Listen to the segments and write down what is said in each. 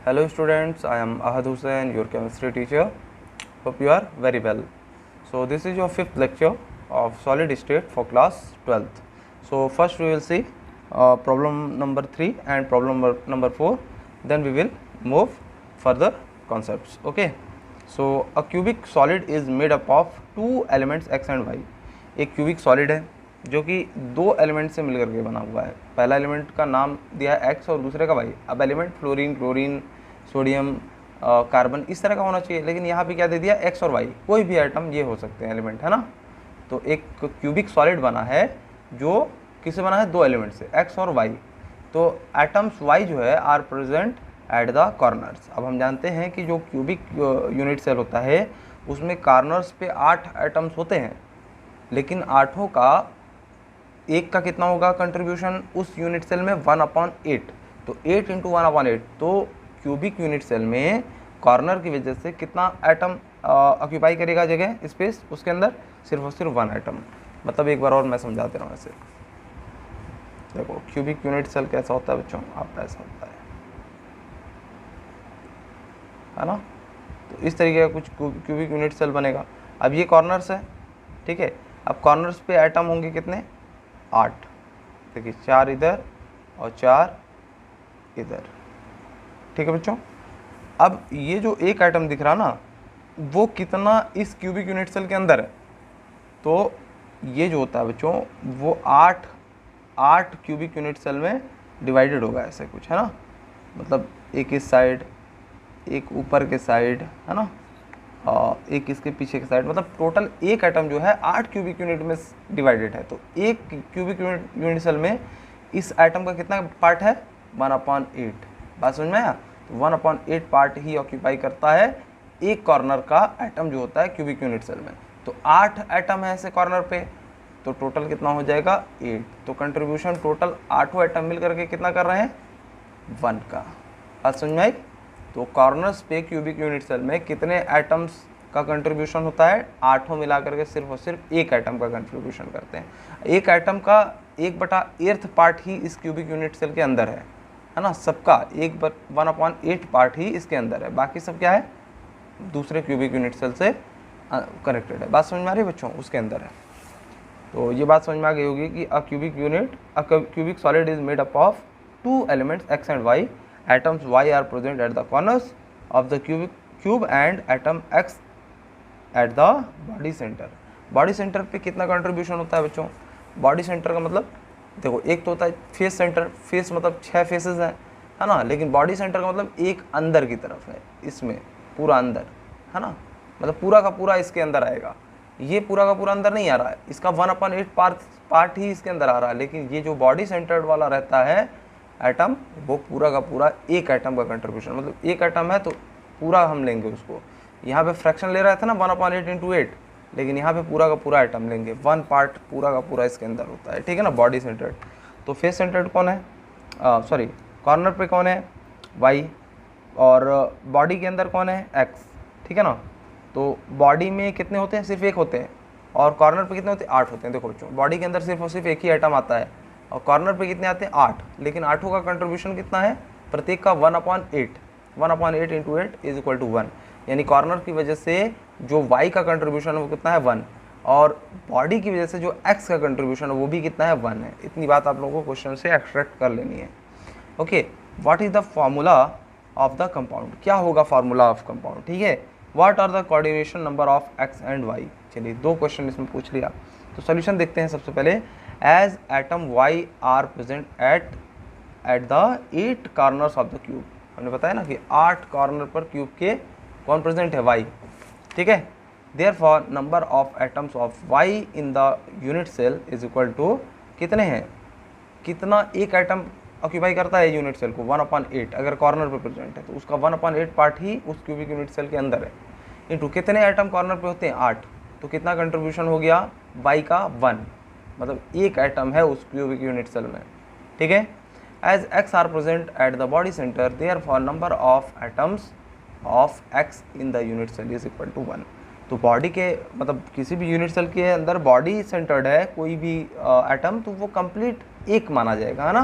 Hello students, I am Ahad Hussain, your chemistry teacher. Hope you are very well. So this is your fifth lecture of solid state for class 12th. So first we will see problem number 3 and problem number 4. Then we will move further concepts. Okay. So a cubic solid is made up of two elements x and y. एक cubic solid है जो कि दो element से मिलकर के बना हुआ है। पहला एलिमेंट का नाम दिया है एक्स और दूसरे का वाई। अब element fluorine, chlorine, sodium, carbon इस तरह का होना चाहिए, लेकिन यहाँ पे क्या दे दिया एक्स और वाई। कोई भी आइटम ये हो सकते हैं एलिमेंट, है ना। तो एक क्यूबिक सॉलिड बना है जो किससे बना है, दो एलिमेंट से, एक्स और वाई। तो एटम्स वाई जो है are present at the corners. अब हम जानते हैं कि जो क्यूबिक यूनिट सेल होता है उसमें कॉर्नर्स पे 8 एटम्स होते हैं, लेकिन आठों का एक का कितना होगा कंट्रीब्यूशन उस यूनिट सेल में 1/8। तो 8 × 1/8। तो क्यूबिक यूनिट सेल में कॉर्नर की वजह से कितना एटम ऑक्यूपाई करेगा जगह, स्पेस, उसके अंदर सिर्फ और सिर्फ 1 एटम। मतलब एक बार और मैं समझा दे रहा हूँ ऐसे। देखो क्यूबिक यूनिट सेल कैसा होता है बच्चों, आपका ऐसा होता है ना। तो इस तरीके का कुछ क्यूबिक यूनिट सेल बनेगा। अब ये कॉर्नर्स है, ठीक है। अब कॉर्नर्स पे एटम होंगे कितने, 8। देखिए 4 इधर और 4 इधर, ठीक है बच्चों। अब ये जो एक एटम दिख रहा ना, वो कितना इस क्यूबिक यूनिट सेल के अंदर है। तो ये जो होता है बच्चों वो 8 क्यूबिक यूनिट सेल में डिवाइडेड होगा, ऐसे कुछ, है ना। मतलब एक इस साइड, एक ऊपर के साइड, है ना, एक इसके पीछे के साइड। मतलब टोटल एक एटम जो है 8 क्यूबिक यूनिट में डिवाइडेड है। तो एक क्यूबिक यूनिट सेल में इस एटम का कितना पार्ट है, 1/8। बात समझ में आया। तो 1/8 पार्ट ही ऑक्यूपाई करता है एक कॉर्नर का एटम जो होता है क्यूबिक यूनिट सेल में। तो 8 एटम है ऐसे कॉर्नर पे, तो टोटल कितना हो जाएगा 8। तो कंट्रीब्यूशन टोटल 8 एटम मिल करके कितना कर रहे हैं, 1 का। बात समझ में आई। तो कॉर्नर्स पे क्यूबिक यूनिट सेल में कितने एटम्स का कंट्रीब्यूशन होता है, 8 मिला करके सिर्फ और सिर्फ एक एटम का कंट्रीब्यूशन करते हैं। एक एटम का 1/8 पार्ट ही इस क्यूबिक यूनिट सेल के अंदर है ना। सबका 1/8 पार्ट ही इसके अंदर है, बाकी सब क्या है, दूसरे क्यूबिक यूनिट सेल से कनेक्टेड है। बात समझ में आ रही है बच्चों, उसके अंदर है। तो ये बात समझ में आ गई होगी कि a cubic solid is made up of 2 elements X and Y. Atoms Y are present at the corners of the cube and atom X at the body center. Body centre पे कितना कंट्रीब्यूशन होता है बच्चों। Body centre का मतलब देखो, एक तो होता है फेस सेंटर। फेस मतलब 6 फेसेस हैं, है ना। लेकिन बॉडी सेंटर का मतलब एक अंदर की तरफ है, इसमें पूरा अंदर, है ना। मतलब पूरा का पूरा इसके अंदर आएगा। ये पूरा का पूरा अंदर नहीं आ रहा है, इसका 1/8 पार्ट ही इसके अंदर आ रहा है। लेकिन ये जो बॉडी सेंटर्ड वाला रहता है एटम, वो पूरा का पूरा एक एटम का कंट्रीब्यूशन। मतलब एक एटम है तो पूरा हम लेंगे उसको। यहाँ पे फ्रैक्शन ले रहा था ना 1/8 × 8, लेकिन यहाँ पे पूरा का पूरा एटम लेंगे। 1 पार्ट पूरा का पूरा इसके अंदर होता है, ठीक है ना। Body centred. तो फेस सेंटर्ड कौन है, सॉरी कॉर्नर पे कौन है, वाई। और बॉडी के अंदर कौन है, एक्स, ठीक है ना। तो बॉडी में कितने होते हैं, सिर्फ एक होते हैं। और कॉर्नर पे कितने होते हैं, 8 होते हैं। देखो बच्चों, बॉडी के अंदर सिर्फ और सिर्फ एक ही आइटम आता है और कॉर्नर पे कितने आते हैं, 8। लेकिन 8 का कंट्रीब्यूशन कितना है, प्रत्येक का 1/8। 1/8 × 8 इज इक्वल टू 1। यानी कॉर्नर की वजह से जो y का कंट्रीब्यूशन है वो कितना है, 1। और बॉडी की वजह से जो x का कंट्रीब्यूशन है वो भी कितना है, 1 है। इतनी बात आप लोगों को क्वेश्चन से एक्सट्रैक्ट कर लेनी है। Okay, what is the formula of the compound. क्या होगा फॉर्मूला ऑफ कंपाउंड, ठीक है। What are the coordination number of x and y। चलिए 2 क्वेश्चन इसमें पूछ लिया, तो सोल्यूशन देखते हैं। सबसे पहले, as atom y are present at the 8 corners of the cube। हमने बताया ना कि 8 कॉर्नर पर क्यूब के कौन प्रेजेंट है, y, ठीक है। therefore number of atoms of y in the unit cell is equal to कितने हैं, कितना एक एटम ऑक्यूपाई करता है यूनिट सेल को, 1/8। अगर कॉर्नर पर प्रेजेंट है तो उसका 1/8 पार्ट ही उस क्यूबिक यूनिट सेल के अंदर है। इंटू कितने एटम कॉर्नर पे होते हैं, 8। तो कितना कंट्रीब्यूशन हो गया, y का 1। मतलब एक एटम है उस क्यूबिक यूनिट सेल में, ठीक है। As X are present at the body centre, therefore number of atoms of X in the unit cell is equal to 1। तो बॉडी के मतलब किसी भी यूनिट सेल के अंदर बॉडी सेंटर्ड है कोई भी एटम, तो वो कंप्लीट एक माना जाएगा, है ना।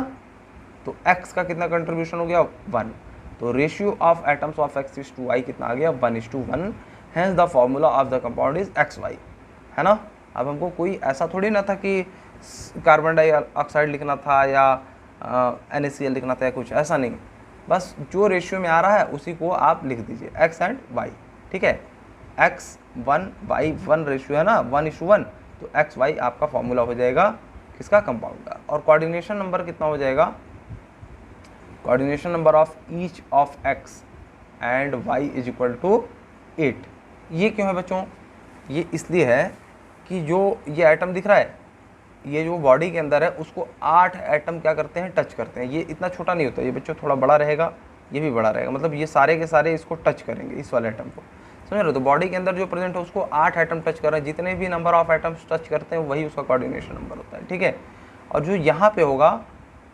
तो एक्स का कितना कंट्रीब्यूशन हो गया, 1। तो ratio of atoms of x:y कितना आ गया 1:1, hence the formula of the compound is XY, है ना। अब हमको कोई ऐसा थोड़ी ना था कि कार्बन डाइऑक्साइड लिखना था या NaCl लिखना था या कुछ ऐसा नहीं, बस जो रेशियो में आ रहा है उसी को आप लिख दीजिए x एंड y, ठीक है। x1 y1 रेशियो है ना 1:1, तो XY आपका फॉर्मूला हो जाएगा किसका, कंपाउंड का। और कोऑर्डिनेशन नंबर कितना हो जाएगा, coordination number of each of x and y is equal to 8। ये क्यों है बच्चों, ये इसलिए है कि जो ये एटम दिख रहा है, ये जो बॉडी के अंदर है उसको 8 एटम क्या करते हैं, टच करते हैं। ये इतना छोटा नहीं होता, ये बच्चों थोड़ा बड़ा रहेगा, ये भी बड़ा रहेगा, मतलब ये सारे के सारे इसको टच करेंगे, इस वाले एटम को, समझ रहे हो। तो बॉडी के अंदर जो प्रेजेंट है उसको 8 एटम टच कर रहे हैं, जितने भी नंबर ऑफ एटम्स टच करते हैं वही उसका कोऑर्डिनेशन नंबर होता है, ठीक है। और जो यहाँ पे होगा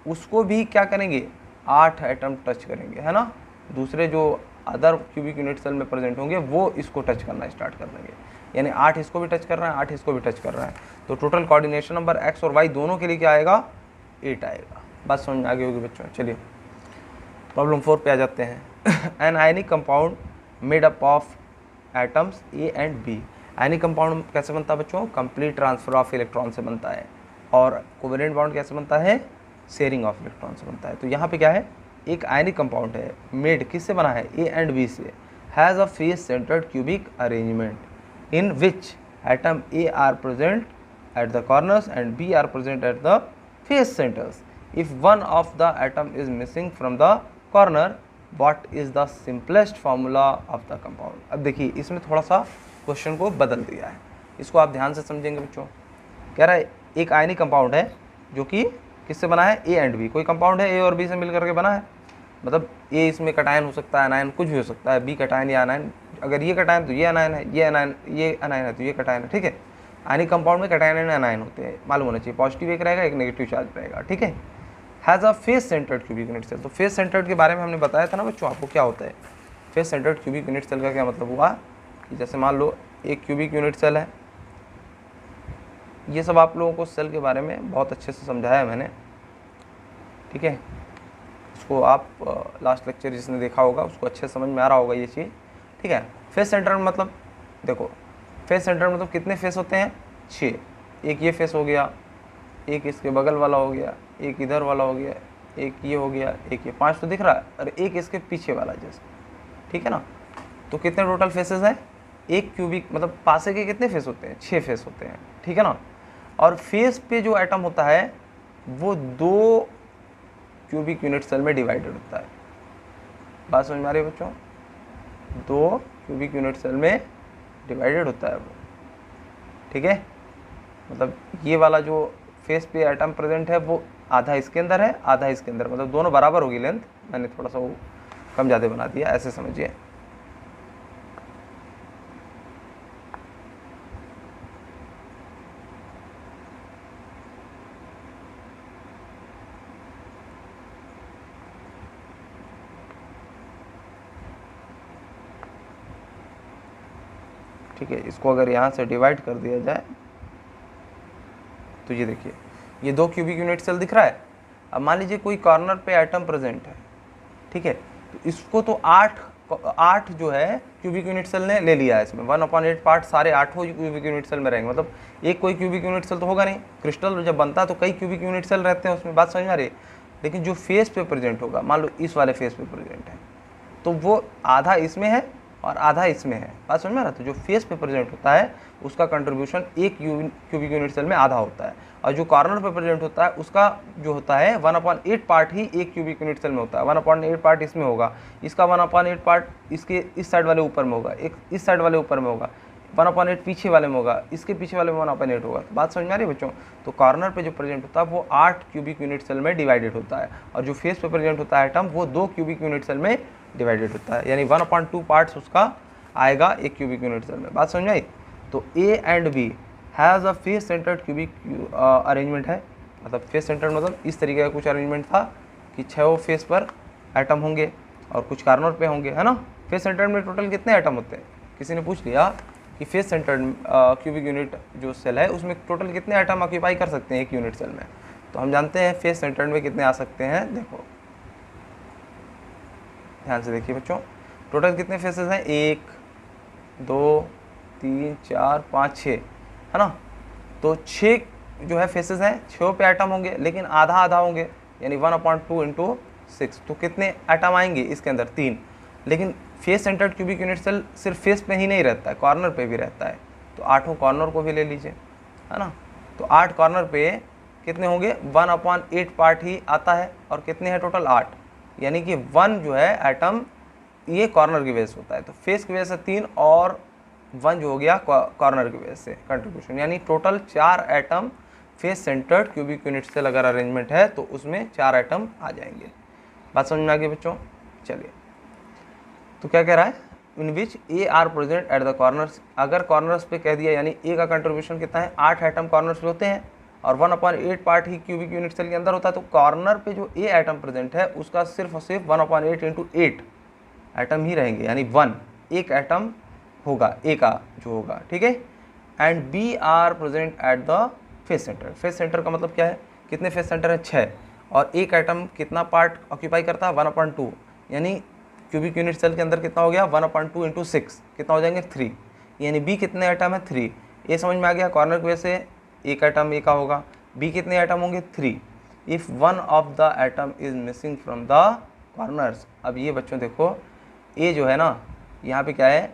उसको भी क्या करेंगे, 8 एटम टच करेंगे, है ना। दूसरे जो अदर क्यूबिक यूनिट सेल में प्रेजेंट होंगे वो इसको टच करना स्टार्ट कर देंगे, यानी 8 इसको भी टच कर रहे हैं, 8 इसको भी टच कर रहे हैं। तो टोटल कोऑर्डिनेशन नंबर x और y दोनों के लिए क्या आएगा, 8 आएगा। बात समझ में आ गई होगी बच्चों। चलिए प्रॉब्लम 4 पे आ जाते हैं। An ionic compound made up of atoms A and B। Ionic compound कैसे बनता है बच्चों, कंप्लीट ट्रांसफर ऑफ इलेक्ट्रॉन से बनता है। और कोवेलेंट बॉन्ड कैसे बनता है, शेयरिंग ऑफ इलेक्ट्रॉन से बनता है। तो यहाँ पे क्या है, एक आयनिक कंपाउंड है, मेड किससे बना है, A एंड B से, has a face centred cubic arrangement in which atom A are present at the corners and B are present at the face centers. If one of the atom is missing from the corner, what is the simplest formula of the compound? अब देखिए इसमें थोड़ा सा question को बदल दिया है, इसको आप ध्यान से समझेंगे बच्चों। कह रहा है एक आयनिक कंपाउंड है जो कि किससे बना है, A एंड B। कोई कंपाउंड है A और B से मिलकर के बना है, मतलब A इसमें कटायन हो सकता है, अनायन कुछ भी हो सकता है, B कटायन या अनायन। अगर ये कटायन तो ये अनायन है, ये अनायन है तो ये कटायन है, ठीक है। आयनिक कंपाउंड में कटायन एंड अनायन होते हैं, मालूम होना चाहिए। पॉजिटिव एक रहेगा, एक नेगेटिव चार्ज रहेगा, ठीक है। Has a face centred cubic unit cell. तो फेस सेंटर्ड के बारे में हमने बताया था ना बच्चों आपको, क्या होता है face centred cubic unit cell का। क्या मतलब हुआ कि जैसे मान लो एक क्यूबिक यूनिट सेल है, ये सब आप लोगों को सेल के बारे में बहुत अच्छे से समझाया है मैंने, ठीक है। इसको आप लास्ट लेक्चर जिसने देखा होगा उसको अच्छे समझ में आ रहा होगा ये चीज़, ठीक है। फेस सेंटर मतलब देखो, फेस सेंटर मतलब कितने फेस होते हैं, 6। एक ये फेस हो गया, एक इसके बगल वाला हो गया, एक इधर वाला हो गया, एक ये हो गया, एक ये, 5 तो दिख रहा है, और एक इसके पीछे वाला जैसे, ठीक है ना। तो कितने टोटल फेसेस हैं, एक क्यूबिक मतलब पासे के कितने फेस होते हैं, 6 फेस होते हैं, ठीक है ना। और फेस पे जो एटम होता है वो 2 क्यूबिक यूनिट सेल में डिवाइडेड होता है। बात समझ में आ रही है बच्चों, 2 क्यूबिक यूनिट सेल में डिवाइडेड होता है वो, ठीक है। मतलब ये वाला जो फेस पे एटम प्रेजेंट है वो आधा इसके अंदर है, आधा इसके अंदर, मतलब दोनों बराबर होगी लेंथ। मैंने थोड़ा सा वो कम ज़्यादा बना दिया, ऐसे समझिए। ठीक है, इसको अगर यहाँ से डिवाइड कर दिया जाए तो ये देखिए ये 2 क्यूबिक यूनिट सेल दिख रहा है। अब मान लीजिए कोई कॉर्नर पे एटम प्रेजेंट है, ठीक है, तो इसको तो 8 जो है क्यूबिक यूनिट सेल ने ले लिया है इसमें, 1/8 पार्ट सारे 8 क्यूबिक यूनिट सेल में रहेंगे। मतलब एक कोई क्यूबिक यूनिट सेल तो होगा नहीं, क्रिस्टल जब बनता है तो कई क्यूबिक यूनिट सेल रहते हैं उसमें, बात समझ में आ रही है। लेकिन जो फेस पे प्रेजेंट होगा, मान लो इस वाले फेस पे प्रेजेंट है, तो वो आधा इसमें है और आधा इसमें है, बात समझ में आ रहा है। तो जो फेस पे प्रेजेंट होता है उसका कंट्रीब्यूशन एक क्यूबिक यूनिट सेल में आधा होता है, और जो कॉर्नर पे प्रेजेंट होता है उसका जो होता है 1/8 पार्ट ही एक क्यूबिक यूनिट सेल में होता है। 1/8 पार्ट इसमें होगा, इसका 1/8 पार्ट इसके इस साइड वाले ऊपर में होगा, एक इस साइड वाले ऊपर में होगा, 1/8 पीछे वाले में होगा, इसके पीछे वाले में 1/8 होगा। बात समझ में आ रही है बच्चों। तो कॉर्नर पे जो प्रेजेंट होता है वो 8 क्यूबिक यूनिट सेल में डिवाइडेड होता है, और जो फेस पे प्रेजेंट होता है एटम वो 2 क्यूबिक यूनिट सेल में डिवाइडेड होता है, यानी 1/2 पार्ट्स उसका आएगा एक क्यूबिक यूनिट सेल में। बात समझ में आई। तो A and B has a face centred cubic arrangement है, मतलब फेस सेंटर्ड मतलब इस तरीके का कुछ अरेंजमेंट था कि 6 फेस पर एटम होंगे और कुछ कॉर्नर पे होंगे, है ना। फेस सेंटर्ड में टोटल कितने एटम होते हैं, किसी ने पूछ लिया कि फेस सेंटर्ड क्यूबिक यूनिट जो सेल है उसमें टोटल कितने एटम ऑक्यूपाई कर सकते हैं एक यूनिट सेल में। तो हम जानते हैं फेस सेंटर्ड में कितने आ सकते हैं, देखो ध्यान से देखिए बच्चों, टोटल कितने फेसेस हैं, 1 2 3 4 5 6, है ना। तो 6 जो है फेसेस हैं, 6 पे एटम होंगे, लेकिन आधा आधा होंगे, यानी 1/2 इंटू 6। तो कितने एटम आएंगे इसके अंदर, 3। लेकिन face centred cubic unit cell सिर्फ फेस पे ही नहीं रहता है, कॉर्नर पे भी रहता है। तो 8 कॉर्नर को भी ले लीजिए, है ना। तो 8 कॉर्नर पे कितने होंगे, 1/8 पार्ट ही आता है, और कितने हैं टोटल, 8। यानी कि 1 जो है एटम ये कॉर्नर की वजह से होता है। तो फेस की वजह से 3 और 1 जो हो गया कॉर्नर की वजह से कंट्रीब्यूशन, यानी total 4 atom face centred cubic unit cell अगर अरेंजमेंट है तो उसमें 4 एटम आ जाएंगे। बात समझ में आ गई बच्चों। चलिए, तो क्या कह रहा है, in which A are present at the corners. अगर कॉर्नर्स पे कह दिया, यानी ए का कंट्रीब्यूशन कितना है, 8 एटम कॉर्नर्स पे होते हैं, और 1/8 पार्ट ही क्यूबिक यूनिट सेल के अंदर होता है। तो कॉर्नर पे जो ए एटम प्रेजेंट है उसका सिर्फ और सिर्फ 1/8 इंटू 8 एटम ही रहेंगे, यानी 1 एक एटम होगा, ए का जो होगा, ठीक है। And B are present at the face centre. Face centre का मतलब क्या है, कितने फेस सेंटर है, 6, और एक एटम कितना पार्ट ऑक्यूपाई करता है, 1/2, यानी क्यूबिक यूनिट सेल के अंदर कितना हो गया, 1/2 इंटू 6 कितना हो जाएंगे, 3। यानी बी कितने एटम है, 3। ये समझ में आ गया, कॉर्नर की वजह से एक एटम ए का होगा, बी कितने एटम होंगे, 3। If one of the atom is missing from the corners. अब ये बच्चों देखो, ए जो है ना, यहाँ पे क्या है,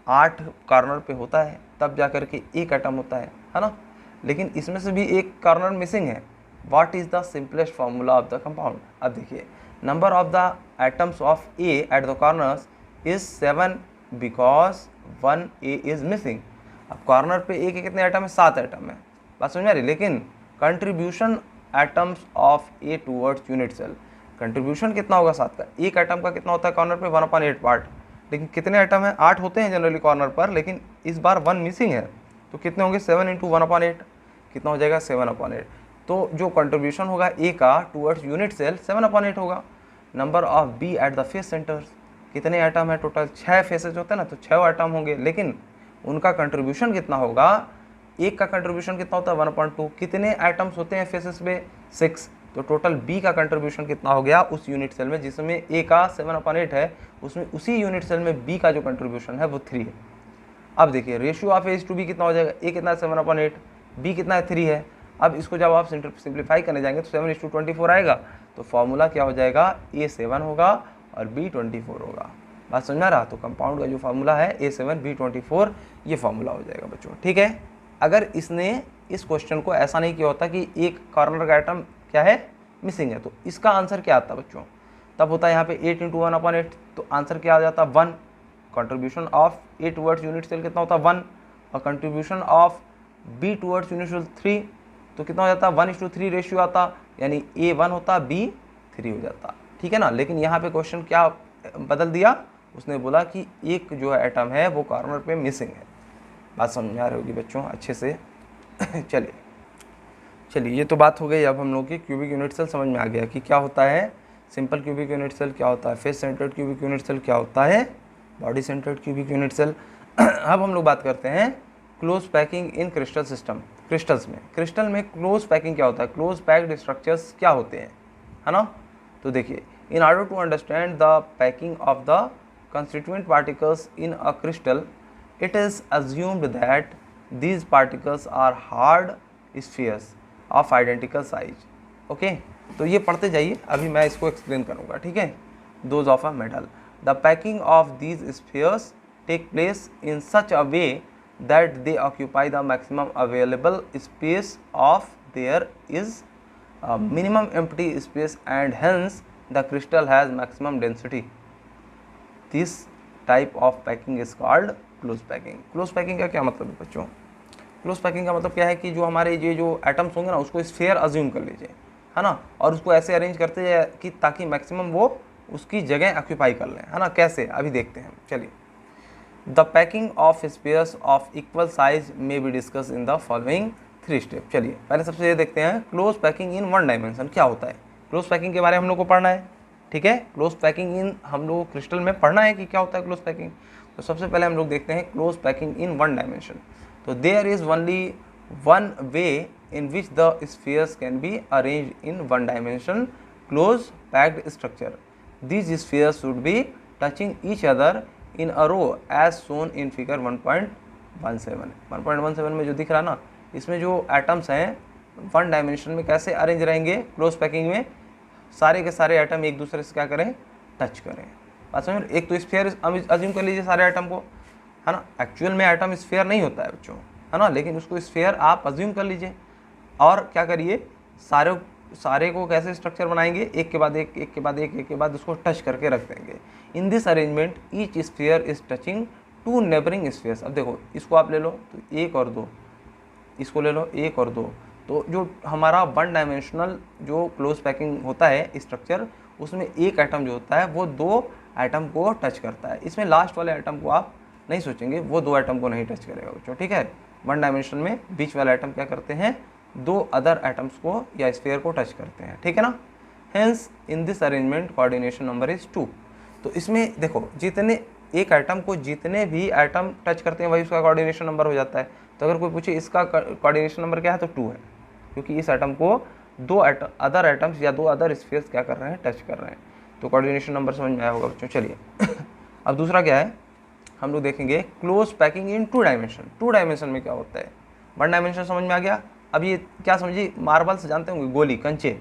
8 कॉर्नर पे होता है, तब जा कर के एक एटम होता है ना। लेकिन इसमें से भी एक कॉर्नर मिसिंग है। What is the simplest formula of the compound. अब देखिए, number of the atoms of A eight the corners is 7 because 1 A is missing. अब कॉर्नर पे ए के कितने एटम है, 7 एटम है, बात समझ में आ रही। लेकिन contribution atoms of A towards unit cell, contribution कितना होगा 7 का, एक एटम का कितना होता है कॉर्नर पे, 1/8 पार्ट। लेकिन कितने एटम है, 8 होते हैं जनरली कॉर्नर पर, लेकिन इस बार 1 मिसिंग है। तो कितने होंगे, 7 इंटू 1/8 कितना हो जाएगा, 7/8। तो जो कंट्रीब्यूशन होगा ए का टूवर्ड्स यूनिट सेल 7/8 होगा। Number of B at the face centres, कितने एटम है टोटल, 6 फेसेज होते हैं ना, तो 6 एटम होंगे, लेकिन उनका कंट्रीब्यूशन कितना होगा, एक का कंट्रीब्यूशन कितना होता है, 1/2। कितने एटम्स होते हैं फेसेस पे, 6। तो टोटल बी का कंट्रीब्यूशन कितना हो गया उस यूनिट सेल में, जिसमें ए का 7/8 है, उसमें उसी यूनिट सेल में बी का जो कंट्रीब्यूशन है वो 3 है। अब देखिए, ratio of A to B कितना हो जाएगा, ए कितना है 7/8, बी कितना है 3 है। अब इसको जब आप सिंप्लीफाई करने जाएंगे तो 7:24 आएगा। तो फॉर्मूला क्या हो जाएगा, ए 7 होगा और बी 24 होगा। बात समझ में आ रहा। तो कंपाउंड का जो फार्मूला है A7 B24, ये फार्मूला हो जाएगा बच्चों, ठीक है। अगर इसने इस क्वेश्चन को ऐसा नहीं किया होता कि एक कॉर्नर का आइटम क्या है, मिसिंग है, तो इसका आंसर क्या आता बच्चों, तब होता है यहाँ पे 8 इंटू 1/8। तो आंसर क्या आ जाता, 1। Contribution of A towards unit cell कितना होता, 1, और contribution of B towards unit cell 3। तो कितना हो जाता, 1:3 रेशियो आता, यानी ए 1 होता, बी 3 हो जाता, ठीक है ना। लेकिन यहाँ पे क्वेश्चन क्या बदल दिया, उसने बोला कि एक जो एटम है वो कॉर्नर पे मिसिंग है। बात समझ में आ रही होगी बच्चों अच्छे से। चलिए ये तो बात हो गई। अब हम लोग की क्यूबिक यूनिट सेल समझ में आ गया कि क्या होता है सिंपल क्यूबिक यूनिट सेल, क्या होता है face centred cubic unit cell, क्या होता है body centred cubic unit cell. अब हम लोग बात करते हैं close packing in crystal system. Crystal में क्लोज पैकिंग क्या होता है, क्लोज पैक्ड स्ट्रक्चर्स क्या होते हैं, है ना। तो देखिए, in order to understand the packing of the constituent particles in a crystal, it is assumed that these particles are hard spheres of identical size. Okay, तो ये पढ़ते जाइए, अभी मैं इसको एक्सप्लेन करूँगा, ठीक है। Those of a metal, the packing of these spheres take place in such a way that they occupy the maximum available space of there is a minimum empty space and hence the crystal has maximum density. This type of packing is called close packing. Close packing का क्या मतलब है बच्चों, close packing का मतलब क्या है कि जो हमारे ये जो एटम्स होंगे ना उसको स्फीयर अज्यूम कर लीजिए, है ना, और उसको ऐसे अरेंज करते हैं कि ताकि मैक्सिमम वो उसकी जगह ऑक्यूपाई कर लें, है ना। कैसे, अभी देखते हैं। चलिए, the packing of spheres of equal size may be discuss in the following 3 step. चलिए पहले सबसे ये देखते हैं क्लोज पैकिंग इन 1 डायमेंशन क्या होता है। क्लोज पैकिंग के बारे में हम लोग को पढ़ना है, ठीक है। क्लोज पैकिंग इन हम लोग क्रिस्टल में पढ़ना है कि क्या होता है क्लोज पैकिंग। तो सबसे पहले हम लोग देखते हैं क्लोज पैकिंग इन 1 डायमेंशन। तो there is only one way in which the spheres can be arranged in 1 dimension close packed structure. these spheres should be touching each other in a row as shown in figure 1.17 में जो दिख रहा ना, इसमें जो atoms हैं one dimension में कैसे अरेंज रहेंगे क्लोज पैकिंग में, सारे के सारे एटम एक दूसरे से क्या करें, टच करें। बात समझ, एक तो स्फीयर अज्यूम कर लीजिए सारे एटम को, है ना। एक्चुअल में एटम स्फीयर नहीं होता है बच्चों, है ना, लेकिन उसको स्फीयर आप अज्यूम कर लीजिए और क्या करिए, सारे को कैसे स्ट्रक्चर बनाएंगे, एक के बाद एक, एक के बाद एक, एक के बाद उसको टच करके रख देंगे। In this arrangement each sphere is touching to neighbouring spheres. अब देखो इसको आप ले लो तो 1 और 2, इसको ले लो 1 और 2, तो जो हमारा वन डायमेंशनल जो क्लोज पैकिंग होता है स्ट्रक्चर, उसमें एक एटम जो होता है वो 2 एटम को टच करता है। इसमें लास्ट वाले एटम को आप नहीं सोचेंगे, वो 2 एटम को नहीं टच करेगा बच्चों, ठीक है। वन डायमेंशन में बीच वाला एटम क्या करते हैं, 2 अदर एटम्स को या स्फीयर को टच करते हैं, ठीक है ना। Hence in this arrangement coordination number is 2। तो इसमें देखो जितने एक एटम को जितने भी एटम टच करते हैं वही उसका कोऑर्डिनेशन नंबर हो जाता है। तो अगर कोई पूछे इसका कोऑर्डिनेशन नंबर क्या है तो 2 है, क्योंकि इस एटम को 2 अदर एटम्स या 2 अदर स्फीयर्स क्या कर रहे हैं, टच कर रहे हैं। तो कोऑर्डिनेशन नंबर समझ में आया होगा बच्चों। चलिए अब दूसरा क्या है, हम लोग देखेंगे क्लोज पैकिंग इन 2 डायमेंशन। 2 डायमेंशन में क्या होता है, 1 डायमेंशन समझ में आ गया। अब ये क्या समझिए, मार्बल्स जानते होंगे, गोली, कंचे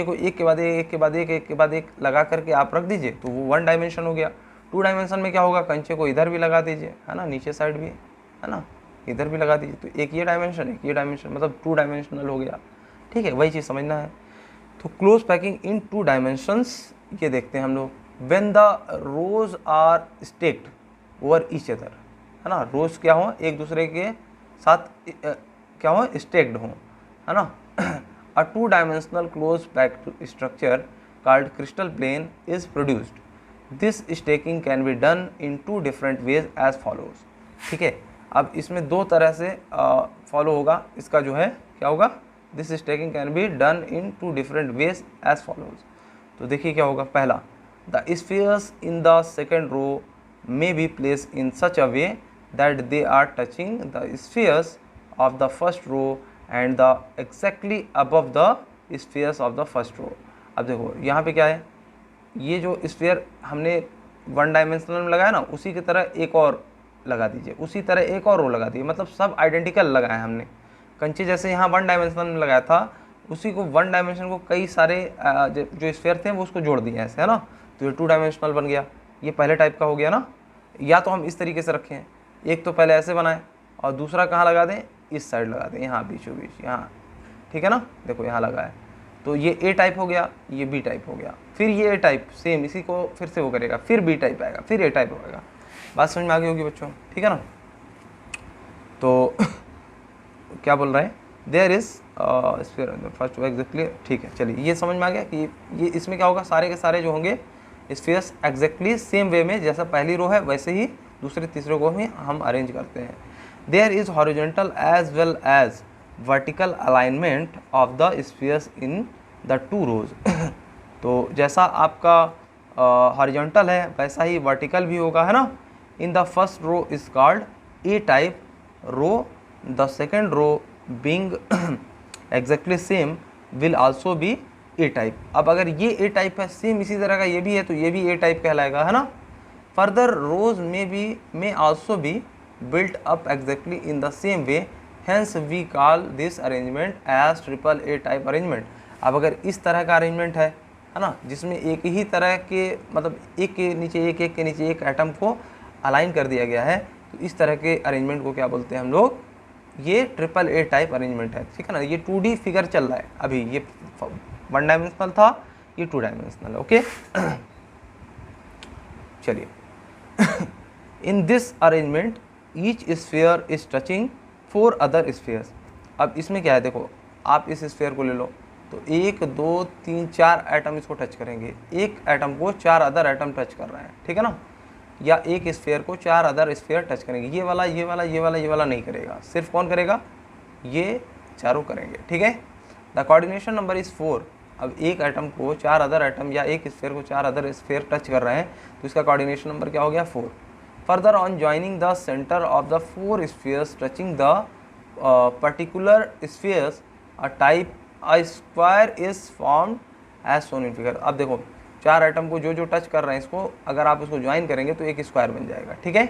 को एक के बाद एक, एक के बाद एक, एक के बाद एक लगा करके आप रख दीजिए तो वो 1 डायमेंशन हो गया। 2 डायमेंशन में क्या होगा, कंचे को इधर भी लगा दीजिए, है ना, नीचे साइड भी, है ना, इधर भी लगा दीजिए, तो एक ये डायमेंशन, एक ये डायमेंशन, मतलब 2 डायमेंशनल हो गया, ठीक है। वही चीज़ समझना है। तो क्लोज पैकिंग इन 2 डायमेंशंस ये देखते हैं हम लोग। When the rows are stacked over each other, है ना, रोज क्या हो, एक दूसरे के साथ क्या हो, स्टेक्ड हो, है ना। A 2-dimensional close packed structure called crystal plane is produced. This staking can be done in 2 different ways as follows. ठीक है, अब इसमें 2 तरह से फॉलो होगा, इसका जो है क्या होगा, this staking can be done in 2 different ways as follows. तो देखिए क्या होगा, पहला, the spheres in the second row may be placed in such a way that they are touching the spheres of the first row and the exactly above the spheres of the first row. अब देखो यहाँ पे क्या है, ये जो sphere हमने 1 dimensional में लगाया ना, उसी की तरह एक और लगा दीजिए, उसी तरह एक और रो लगा दीजिए, मतलब सब आइडेंटिकल लगाए हमने। कंचे जैसे यहाँ 1 डायमेंशनल में लगाया था, उसी को 1 डायमेंशन को कई सारे जो स्फीयर थे वो उसको जोड़ दिए ऐसे, है ना, तो ये 2 डायमेंशनल बन गया। ये पहले टाइप का हो गया ना। या तो हम इस तरीके से रखें, एक तो पहले ऐसे बनाएं और दूसरा कहाँ लगा दें, इस साइड लगा दें, यहाँ बीचों बीच, यहाँ, ठीक है ना, देखो यहाँ लगा है, तो ये ए टाइप हो गया, ये बी टाइप हो गया, फिर ये ए टाइप सेम इसी को फिर से वो करेगा, फिर बी टाइप आएगा, फिर ए टाइप होगा। बात समझ में आ गई होगी बच्चों, ठीक है ना। तो क्या बोल रहे हैं, देयर इज फर्स्ट एग्जैक्टली, ठीक है। चलिए ये समझ में आ गया कि ये इसमें क्या होगा, सारे के सारे जो होंगे स्फीयर्स एग्जैक्टली सेम वे में, जैसा पहली रो है वैसे ही दूसरे तीसरे को भी हम अरेंज करते हैं। There is horizontal as well as vertical alignment of the spheres in the 2 rows. तो जैसा आपका हॉरिजॉन्टल है वैसा ही वर्टिकल भी होगा, है ना। In the first row is called A type row, the second row being exactly same will also be A type. अब अगर ये ए टाइप है, सेम इसी तरह का ये भी है, तो ये भी ए टाइप कहलाएगा, है ना। Further rows may also be built up exactly in the same way, hence we call this arrangement as triple A type arrangement. अब अगर इस तरह का अरेंजमेंट है ना, जिसमें एक ही तरह के, मतलब एक के नीचे एक, एक के नीचे एक एटम को अलाइन कर दिया गया है, तो इस तरह के अरेंजमेंट को क्या बोलते हैं हम लोग, ये ट्रिपल ए टाइप अरेंजमेंट है, ठीक है ना। ये 2D फिगर चल रहा है अभी, ये 1 डायमेंशनल था, ये 2 डायमेंशनल, ओके। चलिए इन this arrangement each sphere is touching 4 other spheres. अब इसमें क्या है, देखो आप इस स्फीयर को ले लो, तो 1 2 3 4 एटम इसको टच करेंगे, एक एटम को 4 अदर एटम टच कर रहे हैं, ठीक है ना। या एक स्फीयर को 4 अदर स्फीयर टच करेंगे, ये वाला ये वाला ये वाला ये वाला नहीं करेगा, सिर्फ कौन करेगा, ये चारों करेंगे, ठीक है। The coordination number is 4। अब एक एटम को 4 अदर एटम या एक स्फीयर को 4 अदर स्फीयर टच कर रहे हैं, तो इसका कोऑर्डिनेशन नंबर क्या हो गया, 4। Further on joining the centre of the 4 spheres touching the particular spheres a type a square is formed as shown in figure. अब देखो 4 एटम को जो जो टच कर रहे हैं इसको, अगर आप इसको ज्वाइन करेंगे तो एक स्क्वायर बन जाएगा, ठीक है।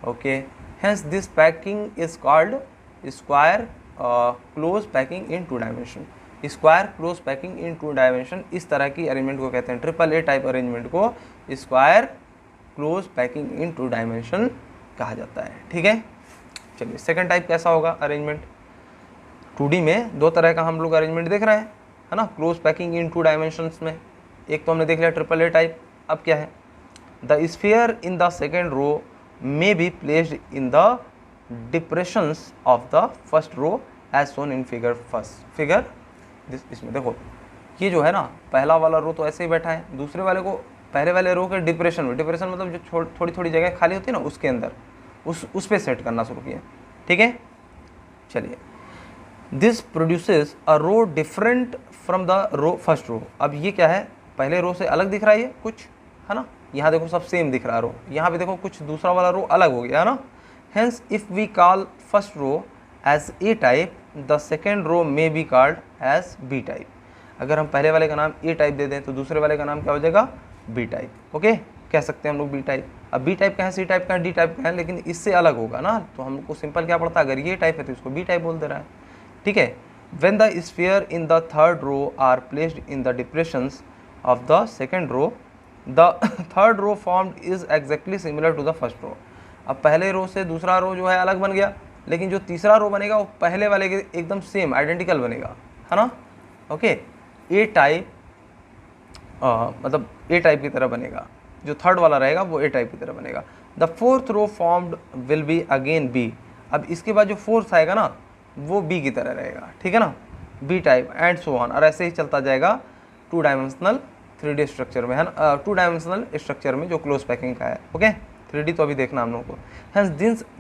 Okay, hence this packing is called square close packing in 2 dimension. Square close packing in 2 dimension, इस तरह की अरेंजमेंट को कहते हैं, ट्रिपल ए टाइप अरेंजमेंट को स्क्वायर क्लोज पैकिंग इन 2 डायमेंशन कहा जाता है, ठीक है। चलिए सेकंड टाइप कैसा होगा अरेंजमेंट। 2D में 2 तरह का हम लोग अरेंजमेंट देख रहे हैं, है ना, क्लोज पैकिंग इन 2 डायमेंशंस में। एक तो हमने देख लिया ट्रिपल ए टाइप। अब क्या है, the sphere in the second row may be placed in the depressions of the first row as shown in figure figure. इसमें देखो ये जो है ना, पहला वाला रो तो ऐसे ही बैठा है, दूसरे वाले को पहले वाले रो के डिप्रेशन में, डिप्रेशन मतलब जो थोड़ी थोड़ी जगह खाली होती है ना उसके अंदर, उस पे सेट करना शुरू किया, ठीक है। चलिए, this produces a row different from the row first row. अब ये क्या है, पहले रो से अलग दिख रहा है ये कुछ, है ना, यहाँ देखो सब सेम दिख रहा है रो, यहाँ पे देखो कुछ दूसरा वाला रो अलग हो गया, है ना। Hence if we call first row as A type, the second row may be called as B type. अगर हम पहले वाले का नाम ए टाइप दे दें तो दूसरे वाले का नाम क्या हो जाएगा, बी टाइप। ओके, कह सकते हैं हम लोग बी टाइप। अब बी टाइप का है, सी टाइप का है, डी टाइप का है, लेकिन इससे अलग होगा ना, तो हमको सिंपल क्या पड़ता है, अगर ये टाइप है तो इसको बी टाइप बोल दे रहा है, ठीक है। When the sphere in the third row are placed in the depressions of the second row, the third row formed is exactly similar to the first row. अब पहले रो से दूसरा रो जो है अलग बन गया, लेकिन जो तीसरा रो बनेगा वो पहले वाले के एकदम सेम आइडेंटिकल बनेगा, है ना। ओके, ए टाइप मतलब ए टाइप की तरह बनेगा, जो थर्ड वाला रहेगा वो ए टाइप की तरह बनेगा। The fourth row formed will be again B. अब इसके बाद जो फोर्थ आएगा ना वो बी की तरह रहेगा, ठीक है ना, B type and so on, और ऐसे ही चलता जाएगा 2 डायमेंशनल 3D स्ट्रक्चर में, है ना, 2 डायमेंशनल स्ट्रक्चर में जो क्लोज पैकिंग का है। ओके, 3D तो अभी देखना हम लोग को। Hence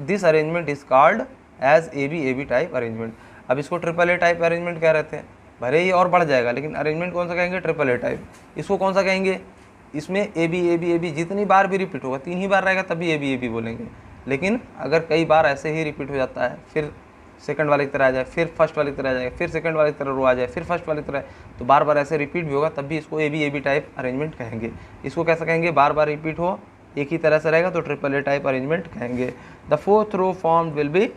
this arrangement is called as A B type arrangement. अब इसको ट्रिपल ए टाइप अरेंजमेंट कह रहे थे, भले ही और बढ़ जाएगा लेकिन अरेंजमेंट कौन सा कहेंगे, ट्रिपल ए टाइप। इसको कौन सा कहेंगे, इसमें ए बी जितनी बार भी रिपीट होगा, 3 ही बार रहेगा तभी ए बी बोलेंगे, लेकिन अगर कई बार ऐसे ही रिपीट हो जाता है, फिर सेकंड वाले की तरह आ जाए, फिर फर्स्ट वाले की तरह आ जाए, फिर सेकंड वाले की तरह रो आ जाए, फिर फर्स्ट वाले की तरह, तो बार बार ऐसे रिपीट भी होगा तब भी इसको ए बी टाइप अरेंजमेंट कहेंगे। इसको कैसा कहेंगे, बार बार रिपीट हो एक ही तरह से रहेगा तो ट्रिपल ए टाइप अरेंजमेंट कहेंगे। The fourth row form will be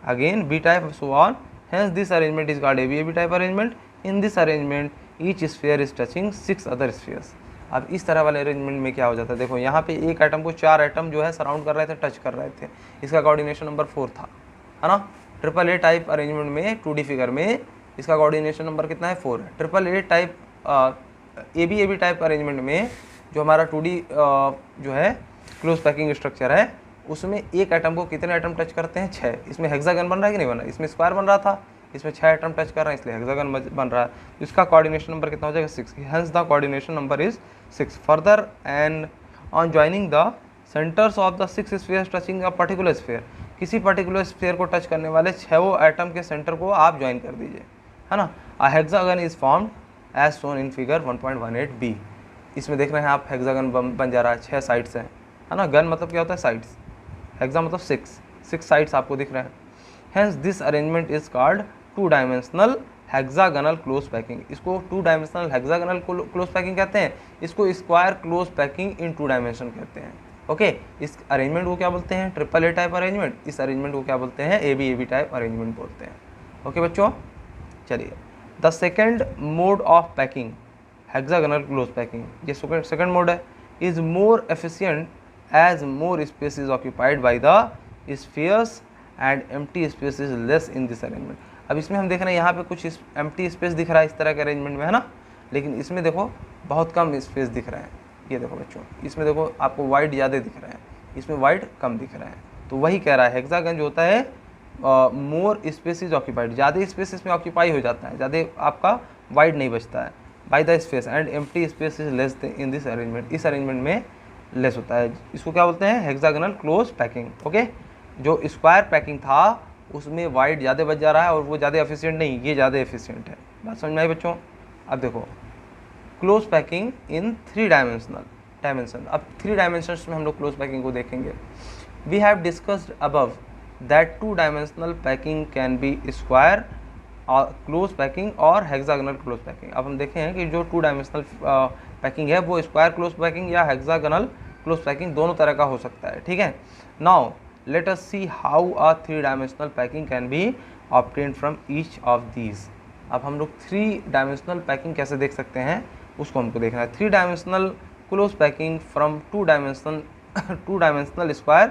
again B type so on, hence this arrangement is called A B type arrangement. In this arrangement each sphere is touching 6 other spheres. अब इस तरह वाले arrangement में क्या हो जाता है, देखो यहाँ पे एक एटम को 4 एटम जो है सराउंड कर रहे थे, टच कर रहे थे, इसका कोऑर्डिनेशन नंबर 4 था, है ना। ट्रिपल ए टाइप अरेंजमेंट में 2D फिगर में इसका कोऑर्डिनेशन नंबर कितना है, 4 है। Triple A type A B type arrangement में जो हमारा 2D जो है क्लोज पैकिंग स्ट्रक्चर है उसमें एक एटम को कितने एटम टच करते हैं, 6। इसमें हेक्सागन बन रहा है कि नहीं बन रहा है, इसमें स्क्वायर बन रहा था, इसमें 6 एटम टच कर रहे हैं इसलिए हेक्सागन बन रहा है, तो इसका कोऑर्डिनेशन नंबर कितना हो जाएगा, 6। Hence the coordination number is 6। Further and on joining the centres of the 6 spheres touching a particular sphere, किसी पर्टिकुलर स्फीयर को टच करने वाले 6 एटम के सेंटर को आप ज्वाइन कर दीजिए, है ना। A hexagon is formed as shown in figure 1.18b। इसमें देख रहे हैं आप हेक्सागन बन जा रहा है, 6 साइड्स हैं, है ना। गन मतलब क्या होता है, साइड्स, हेक्सा मतलब 6 साइड्स आपको दिख रहे हैं। Hence this arrangement is called 2 dimensional hexagonal close packing. इसको 2 डायमेंशनल हेक्सागनल क्लोज पैकिंग कहते हैं, इसको स्क्वायर क्लोज पैकिंग इन 2 डायमेंशन कहते हैं। ओके, इस अरेंजमेंट को क्या बोलते हैं, ट्रिपल ए टाइप अरेंजमेंट। इस अरेंजमेंट को क्या बोलते हैं, ए बी टाइप अरेंजमेंट बोलते हैं। ओके बच्चों, चलिए the second mode of packing hexagonal close packing, ये सेकेंड मोड है, is more efficient as more space is occupied by the spheres and empty space is less in this arrangement. अब इसमें हम देख रहे हैं यहाँ पे कुछ एम्प्टी स्पेस दिख रहा है इस तरह के अरेंजमेंट में, है ना, लेकिन इसमें देखो बहुत कम स्पेस दिख रहे हैं। ये देखो बच्चों, इसमें देखो आपको वाइड ज़्यादा दिख रहे हैं, इसमें वाइड कम दिख रहे हैं, तो वही कह रहा है हेक्सागन जो होता है मोर स्पेस इज ऑक्यूपाइड, ज़्यादा स्पेस इसमें ऑक्यूपाई हो जाता है, ज़्यादा आपका वाइड नहीं बचता है, by the space and empty space is less in this arrangement. इस अरेंजमेंट में लेस होता है, इसको क्या बोलते हैं, हेक्सागनल क्लोज पैकिंग। ओके, जो स्क्वायर पैकिंग था उसमें वाइड ज़्यादा बच जा रहा है और वो ज़्यादा एफिशिएंट नहीं, ये ज़्यादा एफिशिएंट है। बात समझ में आई बच्चों। अब देखो क्लोज पैकिंग इन 3 डायमेंशन। अब 3 डायमेंशंस में हम लोग क्लोज पैकिंग को देखेंगे। We have discussed above that 2 dimensional packing can be square close packing और हेक्सागनल क्लोज पैकिंग। अब हम देखें हैं कि जो 2 डायमेंशनल पैकिंग है वो स्क्वायर क्लोज पैकिंग या हेक्सागोनल क्लोज पैकिंग दोनों तरह का हो सकता है, ठीक है। Now let us see how a 3 dimensional packing can B obtained from each of these. अब हम लोग 3 डायमेंशनल पैकिंग कैसे देख सकते हैं उसको हमको देखना है। 3 dimensional close packing from 2 dimensional square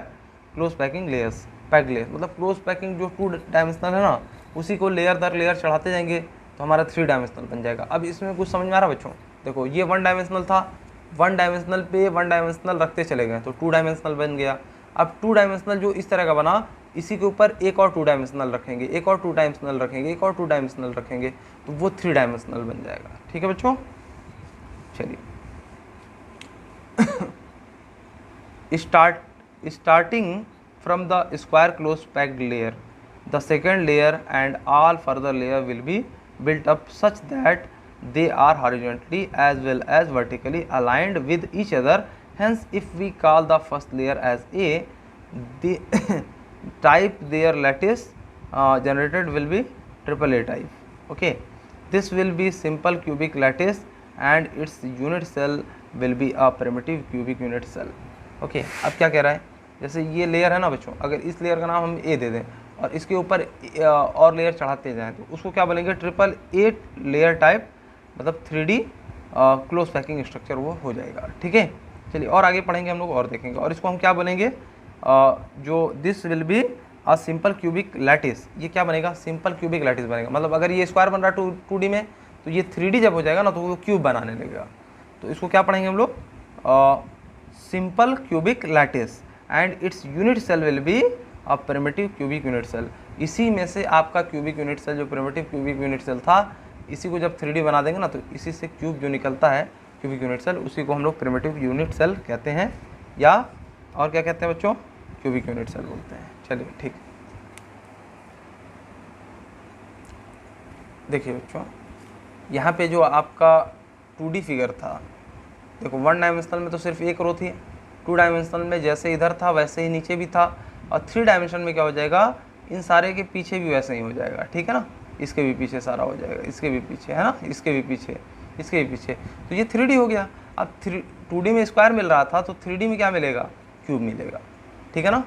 close packing layers, packed layer, मतलब क्लोज पैकिंग जो 2 डायमेंशनल है ना, उसी को लेयर दर लेयर चढ़ाते जाएंगे तो हमारा 3 डायमेंशनल बन जाएगा। अब इसमें कुछ समझ में आ रहा बच्चों? देखो ये 1 डायमेंशनल था, 1 डायमेंशनल पे 1 डायमेंशनल रखते चले गए तो 2 डायमेंशनल बन गया। अब 2 डायमेंशनल जो इस तरह का बना, इसी के ऊपर एक और 2 डायमेंशनल रखेंगे, एक और 2 डायमेंशनल रखेंगे, एक और 2 डायमेंशनल रखेंगे, तो वो 3 डायमेंशनल बन जाएगा, ठीक है बच्चों। चलिए starting from the square close packed layer, the second layer and all further layer will be built up such that they are horizontally as well as vertically aligned with each other. Hence, if we call the first layer as A, the type their lattice generated will be AAA type. Okay, this will be simple cubic lattice and its unit cell will be a primitive cubic unit cell. Okay, अब क्या कह रहा है, जैसे ये layer है ना बच्चों, अगर इस लेयर का नाम हम A दे दें और इसके ऊपर और लेयर चढ़ाते जाएं तो उसको क्या बोलेंगे, AAA लेयर टाइप, मतलब 3D क्लोज पैकिंग स्ट्रक्चर वो हो जाएगा, ठीक है। चलिए और आगे पढ़ेंगे हम लोग और देखेंगे, और इसको हम क्या बोलेंगे, जो this will be a simple cubic lattice, ये क्या बनेगा, सिंपल क्यूबिक लैटिस बनेगा। मतलब अगर ये स्क्वायर बन रहा है 2D में, तो ये 3D जब हो जाएगा ना तो वो क्यूब बनाने लगेगा। तो इसको क्या पढ़ेंगे हम लोग, simple cubic lattice and its unit cell will be a primitive cubic unit cell. इसी में से आपका क्यूबिक यूनिट सेल जो प्रिमिटिव क्यूबिक यूनिट सेल था, इसी को जब 3D बना देंगे ना तो इसी से क्यूब जो निकलता है क्यूबिक यूनिट सेल, उसी को हम लोग प्रिमिटिव यूनिट सेल कहते हैं, या और क्या कहते हैं बच्चों, क्यूबिक यूनिट सेल बोलते हैं। चलिए ठीक, देखिए बच्चों यहाँ पे जो आपका 2D फिगर था, देखो 1 डायमेंशनल में तो सिर्फ एक रो थी, 2 डायमेंशनल में जैसे इधर था वैसे ही नीचे भी था, और 3 डायमेंशन में क्या हो जाएगा, इन सारे के पीछे भी वैसे ही हो जाएगा, ठीक है ना, इसके भी पीछे सारा हो जाएगा, इसके भी पीछे है ना, इसके भी पीछे, इसके भी पीछे, तो ये 3D हो गया। अब 2D में स्क्वायर मिल रहा था तो 3D में क्या मिलेगा, क्यूब मिलेगा, ठीक है ना।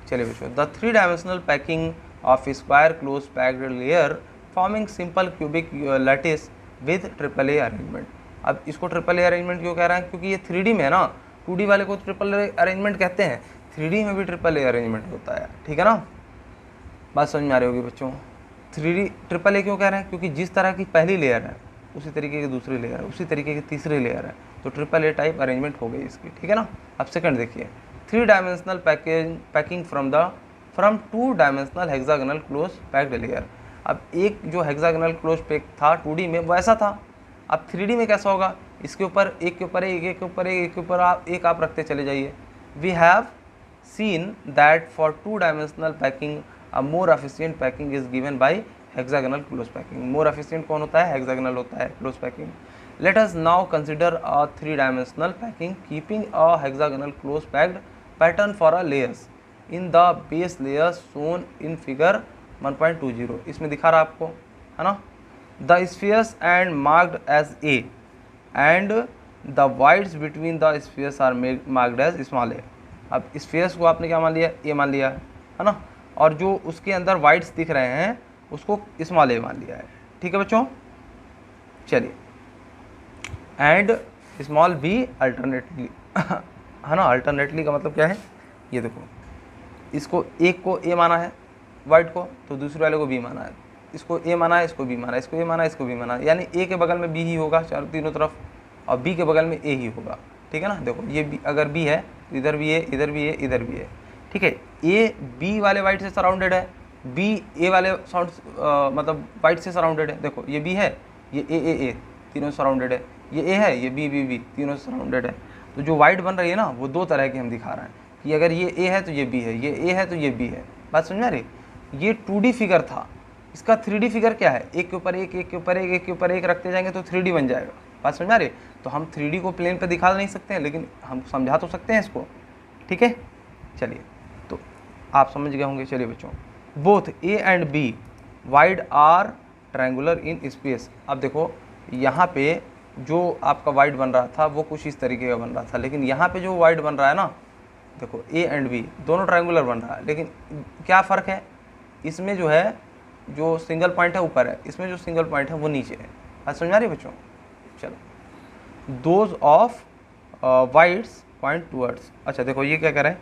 चलिए बच्चों, the 3 dimensional packing of square close packed layer forming simple cubic lattice with AAA arrangement. अब इसको AAA अरेंजमेंट क्यों कह रहा है, क्योंकि ये 3D में है ना, 2D वाले को AAA अरेंजमेंट कहते हैं, 3D में भी AAA अरेंजमेंट होता है, ठीक है ना। बात समझ में आ रही होगी बच्चों। 3D AAA क्यों कह रहे हैं, क्योंकि जिस तरह की पहली लेयर है उसी तरीके की दूसरी लेयर है, उसी तरीके की तीसरी लेयर है, तो AAA टाइप अरेंजमेंट हो गई इसकी, ठीक है ना। अब सेकंड देखिए, 3 dimensional packing from 2 dimensional hexagonal close packed layer. अब एक जो हेक्सागोनल क्लोज पैक था 2D में वैसा था, अब 3D में कैसा होगा, इसके ऊपर एक के ऊपर एक, एक के ऊपर एक, एक के ऊपर आप रखते चले जाइए। We have seen that for 2 dimensional packing a more efficient packing is given by hexagonal close packing. More efficient कौन होता है, hexagonal होता है close packing. Let us now consider a 3 dimensional packing keeping a hexagonal close packed pattern for a layers in the base layers shown in figure 1.20. इसमें दिखा रहा आपको है ना, the spheres and marked as A and the voids between the spheres are marked as small a. अब spheres को आपने क्या मान लिया, ए मान लिया है ना, और जो उसके अंदर वाइड्स दिख रहे हैं उसको स्मॉल ए मान लिया है, ठीक है बच्चों। चलिए, एंड स्मॉल बी अल्टरनेटली है ना, अल्टरनेटली का मतलब क्या है, ये देखो, इसको एक को ए माना है वाइड को, तो दूसरे वाले को बी माना है, इसको ए माना है, इसको बी माना है, इसको ए माना है, इसको बी माना है, यानी ए के बगल में बी ही होगा चारों तीनों तरफ, और बी के बगल में ए ही होगा, ठीक है ना। देखो ये बी, अगर बी है तो इधर भी है, इधर भी है, इधर भी है, ठीक है। ए बी वाले वाइट से सराउंडेड है, बी ए वाले मतलब वाइट से सराउंडेड है। देखो ये बी है, ये ए तीनों सराउंडेड है, ये ए है, ये बी तीनों सराउंडेड है। तो जो वाइट बन रही है ना वो 2 तरह की हम दिखा रहे हैं कि अगर ये ए है तो ये बी है, ये ए है तो ये बी है। बात समझ में आ रही। ये 2D फिगर था, इसका 3D फिगर क्या है, एक के ऊपर एक, एक के ऊपर एक, एक के ऊपर एक रखते जाएंगे तो 3D बन जाएगा। बात समझ में आ रही। तो हम 3D को प्लेन पे दिखा नहीं सकते हैं, लेकिन हम समझा तो सकते हैं इसको, ठीक है। चलिए, तो आप समझ गए होंगे। चलिए बच्चों, both A and B voids are triangular in space. अब देखो यहाँ पे जो आपका वाइड बन रहा था वो कुछ इस तरीके का बन रहा था, लेकिन यहाँ पे जो वाइड बन रहा है ना, देखो ए एंड बी दोनों ट्रायंगुलर बन रहा है, लेकिन क्या फ़र्क है, इसमें जो है जो सिंगल पॉइंट है ऊपर है, इसमें जो सिंगल पॉइंट है वो नीचे है। बात समझ आ रही है बच्चों? चलो, those of voids point towards, अच्छा देखो ये क्या करें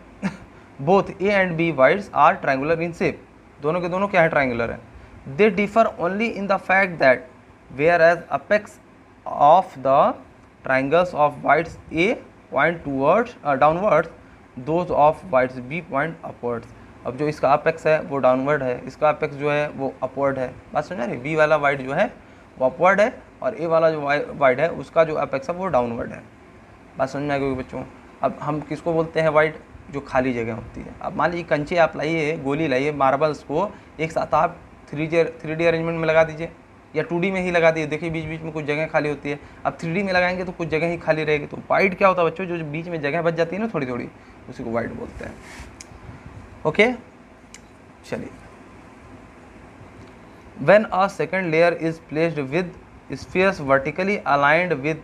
both A and B voids are triangular in shape, दोनों के दोनों क्या है, ट्रायंगुलर है। They differ only in the fact that whereas apex of the triangles of wides A point towards downwards, those of wides B point upwards। अब जो इसका apex है वो डाउनवर्ड है, इसका अपेक्स जो है वो अपवर्ड है। बात समझ रही? बी वाला वाइड जो है वो अपवर्ड है और ए वाला जो वाइड है उसका जो अपेक्स है वो डाउनवर्ड है। बात समझ में आ गई बच्चों? अब हम किसको बोलते हैं वाइड? जो खाली जगह होती है। अब मान लीजिए कंचे आप लाइए, गोली लाइए, मार्बल्स को एक साथ आप 3D अरेंजमेंट में लगा दीजिए या 2D में ही लगा दिए, देखिए बीच बीच में कुछ जगह खाली होती है। अब 3D में लगाएंगे तो कुछ जगह ही खाली रहेगी, तो वाइड क्या होता है बच्चों? जो बीच में जगह बच जाती है ना थोड़ी थोड़ी, उसी को वाइड बोलते हैं। ओके, चलिए। When a second layer is placed with spheres vertically aligned with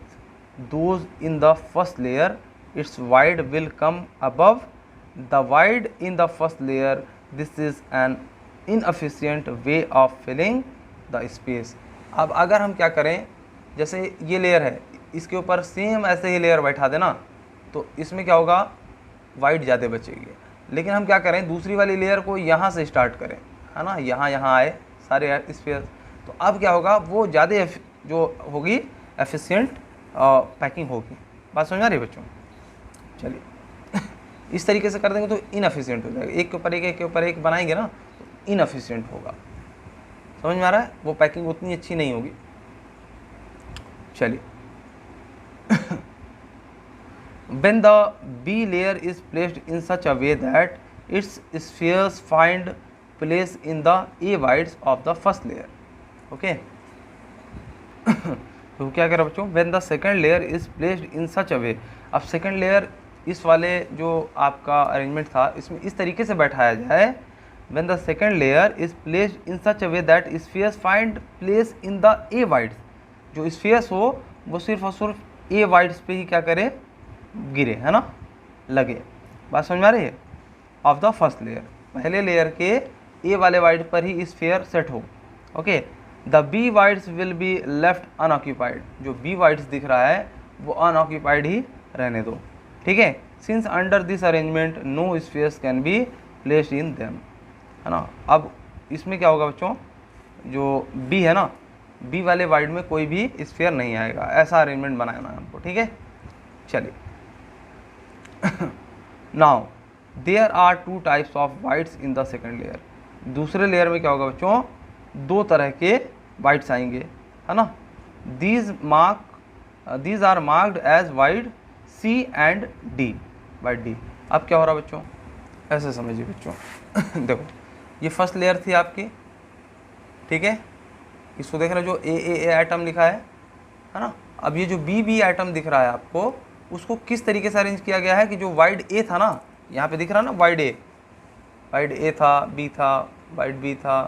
those in the first layer, its void will come above the void in the first layer. This is an inefficient way of filling the space. अब अगर हम क्या करें, जैसे ये layer है, इसके ऊपर सेम ऐसे ही लेयर बैठा देना तो इसमें क्या होगा, वाइड ज़्यादा बचेगी। लेकिन हम क्या करें, दूसरी वाली लेयर को यहाँ से स्टार्ट करें, है ना, यहाँ आए सारे स्पेस, तो अब क्या होगा, वो ज़्यादा जो होगी एफिशिएंट पैकिंग होगी। बात समझ आ रही है बच्चों? चलिए इस तरीके से कर देंगे तो इनएफिशिएंट हो जाएगा, एक के ऊपर एक बनाएंगे ना तो इनएफिशिएंट होगा। समझ में आ रहा है? वो पैकिंग उतनी अच्छी नहीं होगी। चलिए when the B layer is placed in such a way that its spheres find place in the A wides of the first layer, okay? तो क्या करें बच्चों, when the second layer is placed in such a way, अब second layer इस वाले जो आपका arrangement था इसमें इस तरीके से बैठाया जाए, when the second layer is placed in such a way that spheres find place in the A wides, जो spheres हो वो सिर्फ और सिर्फ A wides पे ही क्या करे, गिरे, है ना, लगे। बात समझ में आ रही है? ऑफ द फर्स्ट लेयर, पहले लेयर के ए वाले वाइड पर ही स्फीयर सेट हो। Okay, the B voids will be left unoccupied, जो बी वाइड्स दिख रहा है वो अनऑक्यूपाइड ही रहने दो, ठीक है। Since under this arrangement no spheres can be placed in them, है ना। अब इसमें क्या होगा बच्चों, जो बी है ना, बी वाले वाइड में कोई भी स्फीयर नहीं आएगा, ऐसा अरेंजमेंट बनाना है हमको, ठीक है। चलिए now there are two types of voids in the second layer. दूसरे लेयर में क्या होगा बच्चों, दो तरह के वाइड्स आएंगे, है ना। These are marked as void C and D, void D. अब क्या हो रहा है बच्चों, ऐसे समझिए बच्चों देखो ये फर्स्ट लेयर थी आपकी, ठीक है, इसको देख रहे हो जो ए आइटम लिखा है ना। अब ये जो बी आइटम दिख रहा है आपको, उसको किस तरीके से अरेंज किया गया है कि जो वाइड ए था ना, यहाँ पे दिख रहा है ना वाइड ए था, बी था, वाइड बी था,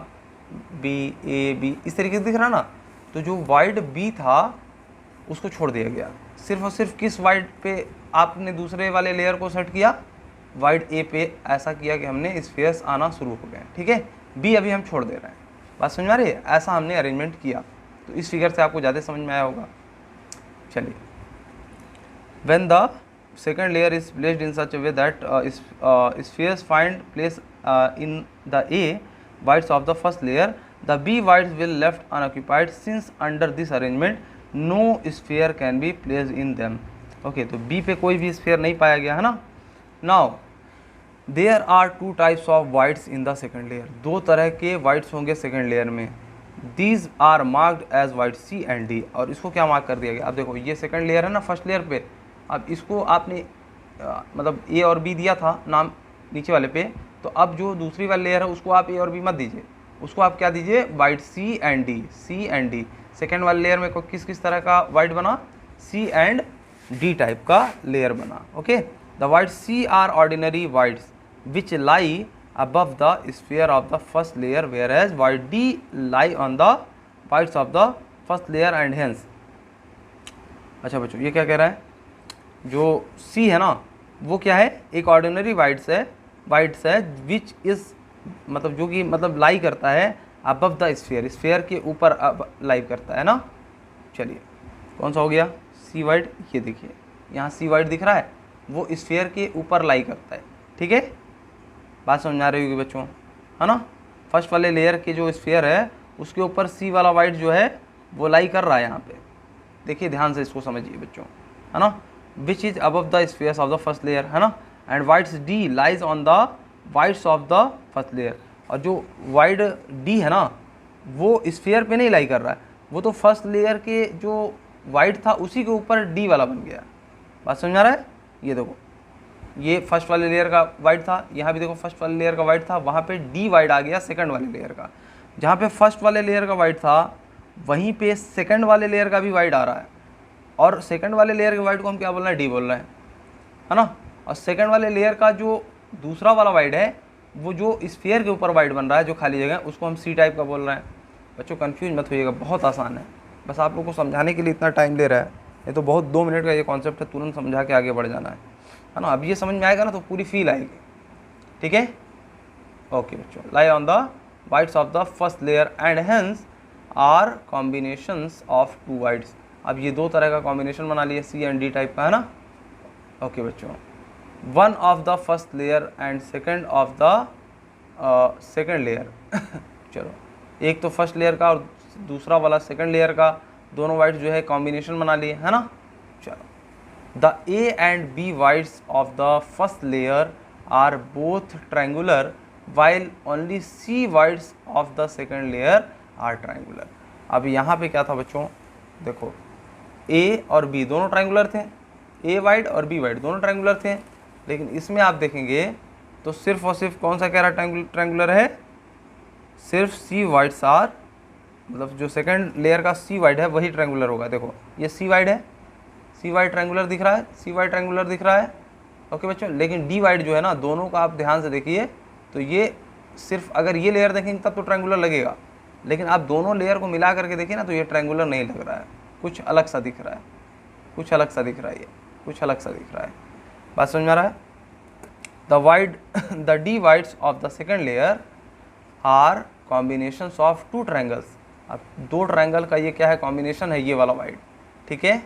बी ए बी, इस तरीके से दिख रहा है ना। तो जो वाइड बी था उसको छोड़ दिया गया, सिर्फ और सिर्फ किस वाइड पे आपने दूसरे वाले लेयर को सेट किया, वाइड ए पे। ऐसा किया कि हमने स्फीयर्स आना शुरू हो गए, ठीक है। बी अभी हम छोड़ दे रहे हैं। बात समझ में आ रही है? ऐसा हमने अरेंजमेंट किया, तो इस फिगर से आपको ज़्यादा समझ में आया होगा। चलिए, when the second layer is placed in such a way that spheres find place in the A wides of the first layer, the B wides will left unoccupied since under this arrangement no sphere can be placed in them. Okay, तो B पे कोई भी sphere नहीं पाया गया, है ना। Now there are two types of wides in the second layer, दो तरह के wides होंगे सेकेंड लेयर में। These are marked as wide C and D, और इसको क्या मार्क कर दिया गया, अब देखो ये सेकेंड लेयर है ना फर्स्ट लेयर पे, अब इसको आपने मतलब ए और बी दिया था नाम नीचे वाले पे, तो अब जो दूसरी वाली लेयर है उसको आप ए और बी मत दीजिए, उसको आप क्या दीजिए, void C and D, C and D. Second वाली लेयर में किस किस तरह का वाइड बना, सी एंड डी टाइप का लेयर बना। Okay, the void C are ordinary voids which lie above the sphere of the first layer, whereas wide D lie on the wides of the first layer and hence अच्छा बच्चों ये क्या कह रहा है, जो सी है ना वो क्या है, एक ऑर्डिनरी वाइड्स है विच इज़ मतलब जो कि मतलब लाई करता है अबव द स्फीयर, स्फीयर के ऊपर लाई करता है ना। चलिए कौन सा हो गया, सी वाइड, ये देखिए यहाँ सी वाइड दिख रहा है, वो स्फीयर के ऊपर लाई करता है। ठीक है, बात समझ आ रही होगी बच्चों, है ना। फर्स्ट वाले लेयर के जो स्फीयर है उसके ऊपर सी वाला वाइड जो है वो लाई कर रहा है यहाँ पे। देखिए ध्यान से इसको समझिए बच्चों, है ना। Which is above the spheres of the first layer, है ना, and wides D lies on the voids of the first layer. और जो वाइड डी है ना वो स्फीयर पे नहीं लाई कर रहा है, वो तो फर्स्ट लेयर के जो वाइड था उसी के ऊपर डी वाला बन गया। बात समझ आ रहा है, ये देखो ये फर्स्ट वाले लेयर का वाइड था, यहाँ भी देखो फर्स्ट वाले लेयर का वाइड था, वहाँ पे डी वाइड आ गया सेकंड वाले लेयर का। जहाँ पे फर्स्ट वाले लेयर का वाइड था वहीं पे सेकंड वाले लेयर का भी वाइड आ रहा है, और सेकंड वाले लेयर के वाइड को हम क्या बोल रहे हैं, डी बोल रहे हैं, है ना। और सेकंड वाले लेयर का जो दूसरा वाला वाइड है वो जो स्फीयर के ऊपर वाइड बन रहा है जो खाली जगह, उसको हम सी टाइप का बोल रहे हैं। बच्चों कन्फ्यूज मत होइएगा, बहुत आसान है, बस आप लोग को समझाने के लिए इतना टाइम ले रहा है, ये तो बहुत 2 मिनट का ये कॉन्सेप्ट है, तुरंत समझा के आगे बढ़ जाना है ना। अब ये समझ में आएगा ना तो पूरी फील आएगी। ठीक है, ओके बच्चों, lie on the voids of the first layer and hence are combinations of 2 voids. अब ये 2 तरह का कॉम्बिनेशन बना लिया, सी एंड डी टाइप का, है ना। ओके बच्चों, one of the first layer and second of the second layer चलो एक तो फर्स्ट लेयर का और दूसरा वाला सेकंड लेयर का, दोनों वाइड्स जो है कॉम्बिनेशन बना लिए, है ना। चलो the A and B voids of the first layer are both triangular while only C voids of the second layer are triangular. अब यहाँ पे क्या था बच्चों, देखो ए और बी दोनों ट्रायंगुलर थे, ए वाइड और बी वाइड दोनों ट्रायंगुलर थे, लेकिन इसमें आप देखेंगे तो सिर्फ और सिर्फ कौन सा कह रहा ट्रायंगुलर है, सिर्फ सी वाइड्स आर, मतलब जो सेकंड लेयर का सी वाइड है वही ट्रायंगुलर होगा। देखो ये सी वाइड है, सी वाइड ट्रायंगुलर दिख रहा है, सी वाइड ट्रायंगुलर दिख रहा है। ओके बच्चों, लेकिन डी वाइड जो है ना, दोनों का आप ध्यान से देखिए तो ये सिर्फ अगर ये लेयर देखेंगे तब तो ट्रायंगुलर लगेगा, लेकिन आप दोनों लेयर को मिला करके देखिए ना तो ये ट्रायंगुलर नहीं लग रहा है, कुछ अलग सा दिख रहा है, कुछ अलग सा दिख रहा है, ये कुछ अलग सा दिख रहा है। बात समझ में आ रहा है। The D voids of the second layer are combinations of 2 triangles. अब 2 ट्रायंगल का ये क्या है, कॉम्बिनेशन है ये वाला वाइड। ठीक है,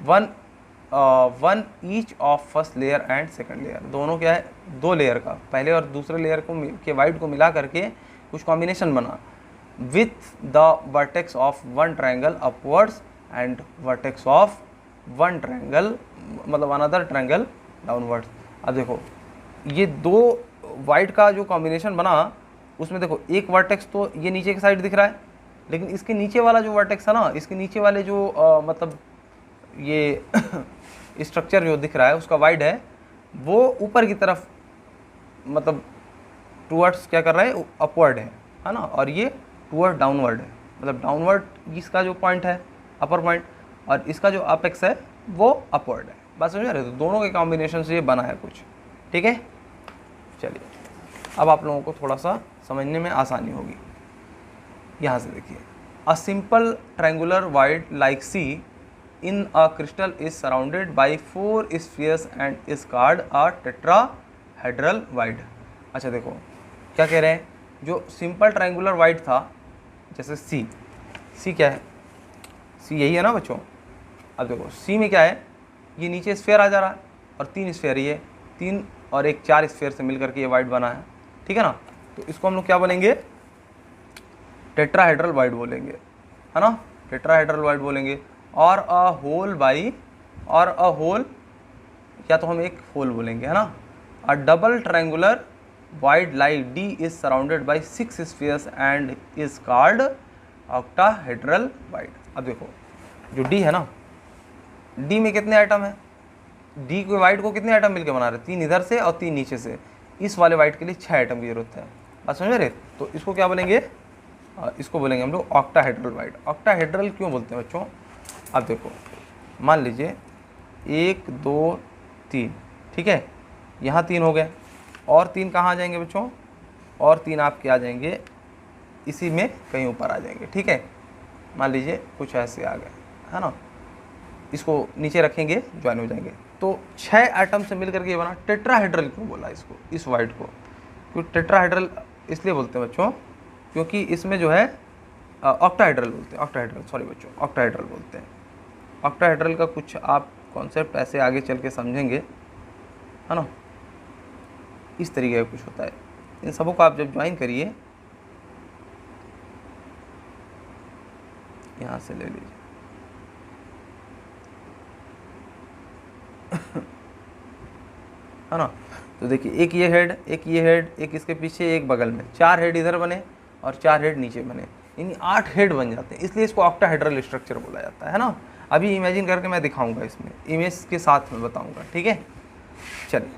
one each of first layer and second layer, दोनों क्या है, 2 लेयर का, पहले और दूसरे लेयर को के वाइड को मिला करके कुछ कॉम्बिनेशन बना, with the vertex of 1 triangle upwards and vertex of 1 triangle मतलब अनदर ट्रायंगल डाउनवर्ड्स। अब देखो ये 2 वाइड का जो कॉम्बिनेशन बना उसमें देखो एक वर्टेक्स तो ये नीचे की साइड दिख रहा है, लेकिन इसके नीचे वाला जो वर्टेक्स है ना, इसके नीचे वाले जो मतलब ये स्ट्रक्चर जो दिख रहा है उसका वाइड है वो ऊपर की तरफ मतलब टूवर्ड्स क्या कर रहा है, अपवर्ड है ना, और ये टूवर्ड डाउनवर्ड है, मतलब डाउनवर्ड इसका जो पॉइंट है अपर पॉइंट, और इसका जो अपेक्स है वो अपवर्ड है। बस समझ रहे, तो दोनों के कॉम्बिनेशन से ये बना है कुछ। ठीक है, चलिए अब आप लोगों को थोड़ा सा समझने में आसानी होगी। यहाँ से देखिए, a simple triangular void like C in a crystal is surrounded by 4 spheres and is called a tetrahedral void. अच्छा देखो क्या कह रहे हैं, जो सिंपल ट्रायंगुलर वाइड था जैसे सी क्या है, सी यही है ना बच्चों। अब देखो सी में क्या है, ये नीचे स्फीयर आ जा रहा है और 3 स्फीयर, ये 3 और 1 4 स्फीयर से मिलकर के ये वाइड बना है। ठीक है ना, तो इसको हम लोग क्या बोलेंगे, टेट्राहेड्रल वाइड बोलेंगे, है ना, टेट्राहेड्रल वाइड बोलेंगे। और अ होल बाई, और अ होल या तो हम एक होल बोलेंगे, है ना। अ double triangular void like D is surrounded by 6 spheres and is called octahedral wide. अब देखो जो डी है ना, डी में कितने आइटम है, डी के वाइड को कितने आइटम मिलकर बना रहे, 3 इधर से और 3 नीचे से, इस वाले वाइड के लिए 6 आइटम की जरूरत है। बात समझ रहे, तो इसको क्या बोलेंगे, इसको बोलेंगे हम लोग ऑक्टाहेड्रल वाइड। ऑक्टाहेड्रल क्यों बोलते हैं बच्चों, अब देखो मान लीजिए 1 2 3, ठीक है, यहाँ 3 हो गए, और 3 कहाँ आ जाएंगे बच्चों, और 3 आपके आ जाएंगे इसी में कहीं ऊपर आ जाएंगे। ठीक है, मान लीजिए कुछ ऐसे आ गए, है ना, इसको नीचे रखेंगे, ज्वाइन हो जाएंगे। तो 6 एटम से मिलकर के ये बना टेट्राहेड्रल। क्यों बोला इसको, इस वाइड को? क्योंकि टेट्राहेड्रल इसलिए बोलते हैं बच्चों क्योंकि इसमें जो है ऑक्टाहेड्रल बोलते हैं, ऑक्टाहेड्रल, सॉरी बच्चों, ऑक्टाहेड्रल बोलते हैं। ऑक्टाहेड्रल का कुछ आप कॉन्सेप्ट ऐसे आगे चल के समझेंगे, है ना। इस तरीके का कुछ होता है। इन सबों को आप जब ज्वाइन करिए, यहाँ से ले लीजिए है ना। तो देखिए, एक ये हेड, एक ये हेड, एक इसके पीछे, एक बगल में, 4 हेड इधर बने और 4 हेड नीचे बने, यानी 8 हेड बन जाते हैं। इसलिए इसको ऑक्टाहेड्रल स्ट्रक्चर बोला जाता है ना। अभी इमेजिन करके मैं दिखाऊंगा, इसमें इमेज के साथ में बताऊंगा, ठीक है। चलिए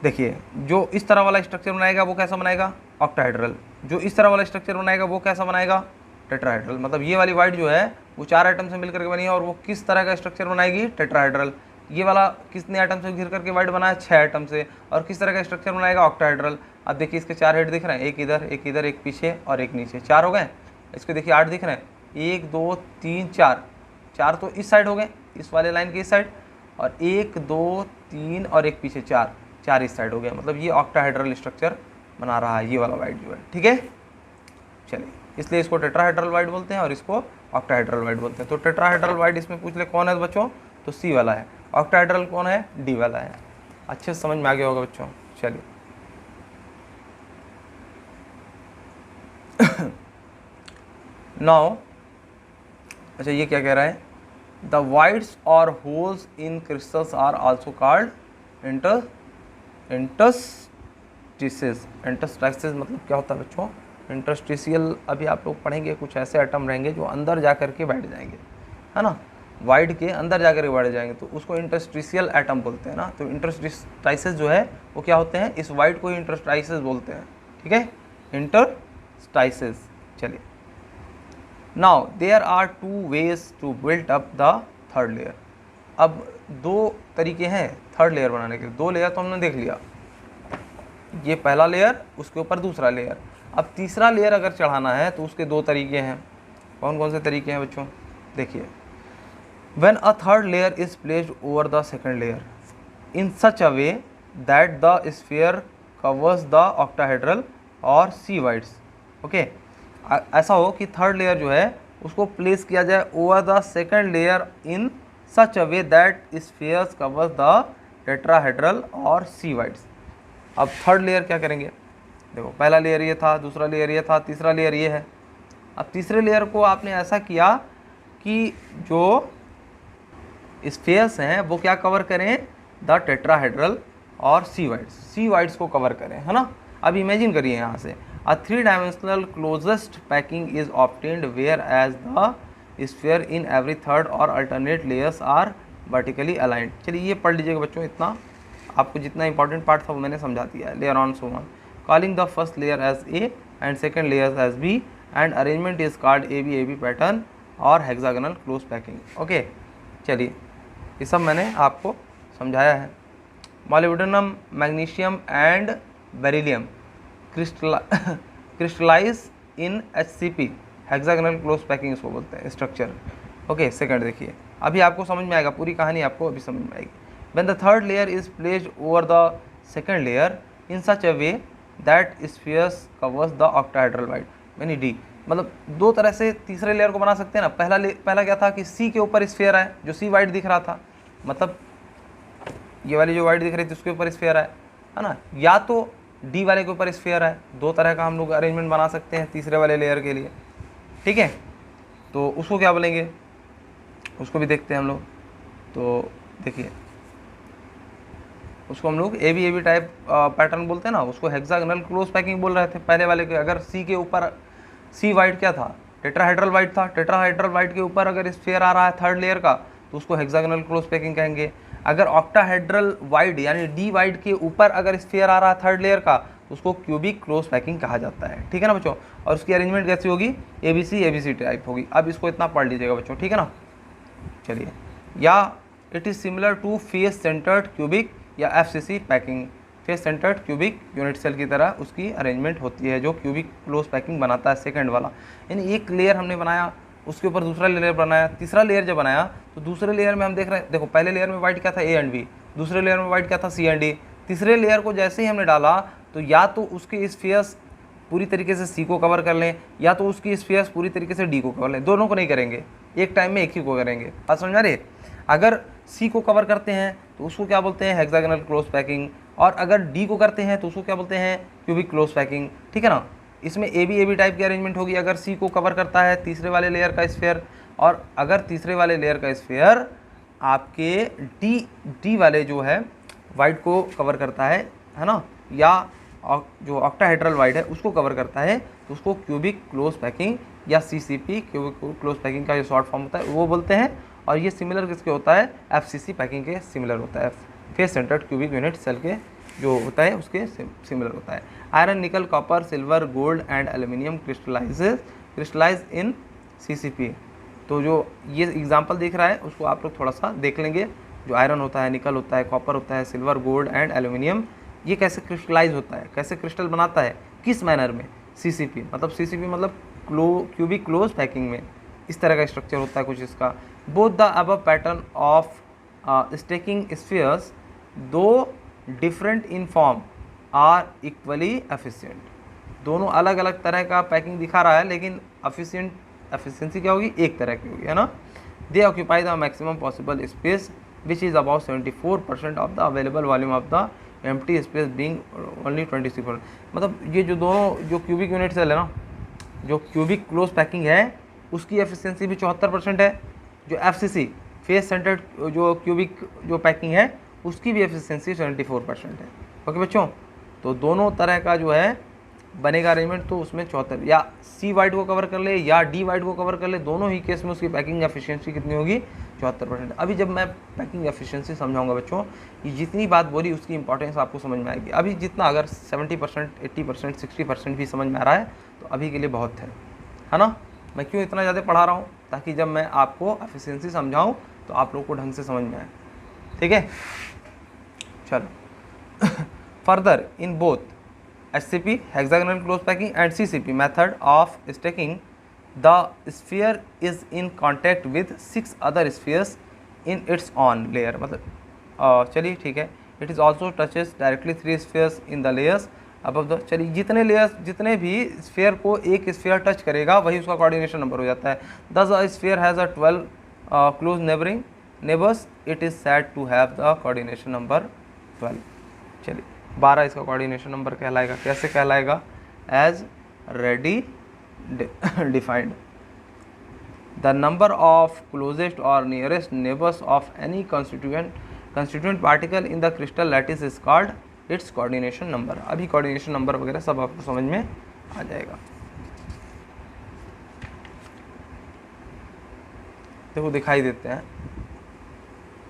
देखिए, जो इस तरह वाला स्ट्रक्चर बनाएगा वो कैसा बनाएगा, ऑक्टाहेड्रल। जो इस तरह वाला स्ट्रक्चर बनाएगा वो कैसा बनाएगा, टेट्राहेड्रल। मतलब ये वाली वाइड जो है वो 4 आइटम से मिलकर के बनी है और वो किस तरह का स्ट्रक्चर बनाएगी, टेट्राहेड्रल। ये वाला कितने आइटम से घिर करके वाइड बना है, 6 आइटम से, और किस तरह का स्ट्रक्चर बनाएगा, ऑक्टाहेड्रल। अब देखिए, इसके 4 हेड दिख रहे हैं, एक इधर, एक इधर, एक पीछे और एक नीचे, 4 हो गए। इसके देखिए 8 दिख रहे हैं, 1 2 3 4, 4 तो इस साइड हो गए, इस वाले लाइन के इस साइड, और 1 2 3 और एक पीछे 4, 4 इस साइड हो गया। मतलब ये ऑक्टाहेड्रल स्ट्रक्चर बना रहा है ये वाला वाइड जो है, ठीक है। चलिए, इसलिए इसको टेट्राहेड्रल वाइड बोलते हैं और इसको ऑक्टाहेड्रल वाइड बोलते हैं। तो टेट्राहेड्रल वाइड इसमें पूछ ले कौन है बच्चों, तो सी वाला है। ऑक्टाहेड्रल कौन है, डी वाला है। अच्छे से समझ में आ गया होगा बच्चों। चलिए नाउ, अच्छा ये क्या कह रहा है, द वाइड्स और holes in crystals are also called interstices. Interstices मतलब क्या होता है बच्चों, इंटरस्टिशियल। अभी आप लोग पढ़ेंगे, कुछ ऐसे एटम रहेंगे जो अंदर जा कर के बैठ जाएंगे, है ना, वाइड के अंदर जा कर के बैठ जाएंगे, तो उसको इंटरस्टिशियल एटम बोलते हैं ना। तो इंटरस्टिसेस जो है वो क्या होते हैं, इस वाइड को इंटरस्टिसेस बोलते हैं, ठीक है, इंटरस्टिसेस। चलिए, now there are 2 ways to build up the third layer. अब 2 तरीके हैं थर्ड लेयर बनाने के। 2 लेयर तो हमने देख लिया, ये पहला लेयर, उसके ऊपर दूसरा लेयर। अब तीसरा लेयर अगर चढ़ाना है तो उसके 2 तरीके हैं। कौन कौन से तरीके हैं बच्चों, देखिए। When a third layer is placed over the second layer in such a way that the sphere covers the octahedral और सी वाइड्स। ओके, ऐसा हो कि थर्ड लेयर जो है उसको प्लेस किया जाए over the second layer in such a way that spheres covers the tetrahedral और सी वाइड्स। अब थर्ड लेयर क्या करेंगे, देखो पहला लेयर ये था, दूसरा लेयर ये था, तीसरा लेयर ये है। अब तीसरे लेयर को आपने ऐसा किया कि जो स्फीयर्स हैं वो क्या कवर करें, द टेट्राहेड्रल और सी वाइड्स को कवर करें, है ना। अब इमेजिन करिए यहाँ से, a 3-dimensional closest packing is obtained whereas the sphere in every third or alternate layers are vertically aligned। चलिए ये पढ़ लीजिएगा बच्चों, इतना आपको जितना इंपॉर्टेंट पार्ट था वो मैंने समझा दिया है। Layer on so on, calling the first layer as A and second layer as B and arrangement is called A B pattern और हेक्सागोनल क्लोज पैकिंग। ओके, चलिए ये सब मैंने आपको समझाया है। Molybdenum, magnesium and beryllium crystallize in HCP, hexagonal close packing इसको बोलते हैं स्ट्रक्चर। ओके, सेकंड देखिए, अभी आपको समझ में आएगा, पूरी कहानी आपको अभी समझ में आएगी। When the third layer is placed over the second layer in such a way that spheres covers the octahedral wide, यानी डी। मतलब 2 तरह से तीसरे लेयर को बना सकते हैं ना। पहला क्या था कि सी के ऊपर स्फीयर है, जो सी वाइड दिख रहा था, मतलब ये वाली जो वाइड दिख रही थी उसके ऊपर स्फीयर है ना, या तो डी वाले के ऊपर स्फीयर है। 2 तरह का हम लोग अरेंजमेंट बना सकते हैं तीसरे वाले लेयर के लिए, ठीक है। तो उसको क्या बोलेंगे, उसको भी देखते हैं हम लोग। तो देखिए, उसको हम लोग ए बी टाइप पैटर्न बोलते हैं ना, उसको हेक्सागोनल क्लोज पैकिंग बोल रहे थे पहले वाले के। अगर सी के ऊपर, सी वाइड क्या था, टेट्राहेड्रल वाइड था, टेट्राहेड्रल वाइड के ऊपर अगर स्फीयर आ रहा है थर्ड लेयर का तो उसको हेक्सागोनल क्लोज पैकिंग कहेंगे। अगर ऑक्टाहेड्रल वाइड यानी डी वाइड के ऊपर अगर स्फीयर आ रहा है थर्ड लेयर का तो उसको क्यूबिक क्लोज पैकिंग कहा जाता है, ठीक है ना बच्चों। और उसकी अरेंजमेंट कैसी होगी, ABC टाइप होगी। अब इसको इतना पढ़ लीजिएगा बच्चों, ठीक है ना। चलिए, या it is similar to face centred cubic या FCC packing. Face centred cubic unit cell की तरह उसकी अरेंजमेंट होती है, जो क्यूबिक क्लोज पैकिंग बनाता है सेकंड वाला। यानी एक लेयर हमने बनाया उसके ऊपर दूसरा लेयर बनाया, तीसरा लेयर जब बनाया तो दूसरे लेयर में हम देख रहे हैं, देखो पहले लेयर में वाइट क्या था ए एंड बी, दूसरे लेयर में वाइट क्या था सी एंड डी, तीसरे लेयर को जैसे ही हमने डाला तो या तो उसके स्फीयर्स पूरी तरीके से सी को कवर कर लें या तो उसकी स्फीयर्स पूरी तरीके से डी को कवर लें, दोनों को नहीं करेंगे, एक टाइम में एक ही को करेंगे। बात समझ आ रही है? अगर सी को कवर करते हैं तो उसको क्या बोलते हैं, हेक्सागोनल क्लोज पैकिंग, और अगर डी को करते हैं तो उसको क्या बोलते हैं, क्यूबिक क्लोज पैकिंग। ठीक है ना? इसमें ए बी टाइप की अरेंजमेंट होगी अगर सी को कवर करता है तीसरे वाले लेयर का स्फीयर, और अगर तीसरे वाले लेयर का स्फीयर आपके डी वाले जो है वाइट को कवर करता है ना, या जो ऑक्टाहेड्रल वाइट है उसको कवर करता है तो उसको क्यूबिक क्लोज पैकिंग या सीसीपी क्यूबिक क्लोज पैकिंग का जो शॉर्ट फॉर्म होता है वो बोलते हैं। और ये सिमिलर किसके होता है, एफसीसी पैकिंग के सिमिलर होता है, face centred cubic unit cell के जो होता है उसके सिमिलर होता है। Iron, nickel, copper, silver, gold and aluminium crystallize in CCP. तो जो ये एग्जांपल दिख रहा है उसको आप लोग थोड़ा सा देख लेंगे। जो आयरन होता है, निकल होता है, कॉपर होता है, सिल्वर, गोल्ड एंड एल्यूमिनियम, ये कैसे क्रिस्टलाइज होता है, कैसे क्रिस्टल बनाता है, किस मैनर में, सीसीपी मतलब क्यूबिक क्लोज पैकिंग में इस तरह का स्ट्रक्चर होता है कुछ इसका। Both the above pattern of stacking spheres though different in form are equally efficient. दोनों अलग अलग तरह का पैकिंग दिखा रहा है लेकिन एफिशिएंसी क्या होगी, एक तरह की होगी, है ना। दे occupy the maximum possible space which is about 74% of the available volume of the empty space being only 26%। मतलब ये जो दोनों जो क्यूबिक यूनिट सेल है ना, जो क्यूबिक क्लोज पैकिंग है उसकी एफिशिएंसी भी 74% है, जो एफसीसी फेस सेंटर्ड जो क्यूबिक जो पैकिंग है उसकी भी एफिशिएंसी 74% है। ओके बच्चों, तो दोनों तरह का जो है बनेगा अरेंजमेंट, तो उसमें 74 या सी वाइट को कवर कर ले या डी वाइट को कवर कर ले, दोनों ही केस में उसकी पैकिंग एफिशिएंसी कितनी होगी, 74%। अभी जब मैं पैकिंग एफिशिएंसी समझाऊंगा बच्चों, ये जितनी बात बोली उसकी इंपॉर्टेंस आपको समझ में आएगी। अभी जितना अगर 70%, 80%, 60% भी समझ में आ रहा है तो अभी के लिए बहुत है ना। मैं क्यों इतना ज़्यादा पढ़ा रहा हूँ, ताकि जब मैं आपको एफिशिएंसी समझाऊँ तो आप लोग को ढंग से समझ में आए। ठीक है, चलो further in both HCP hexagonal close packing and CCP method of stacking, the sphere is in contact with 6 other spheres in its own layer। मतलब चलिए ठीक है, it is also touches directly 3 spheres in the layers above the। चलिए जितने layers, जितने भी sphere को एक sphere टच करेगा वही उसका coordination number हो जाता है। Thus a sphere has a 12 close neighbors, it is said to have the coordination number 12। चलिए 12 इसका कोऑर्डिनेशन नंबर कहलाएगा। कैसे कहलाएगा, as already defined. The number of closest और nearest neighbours of any constituent particle in the crystal lattice is called its coordination number. अभी coordination number वगैरह सब आपको समझ में आ जाएगा। देखो दिखाई देते हैं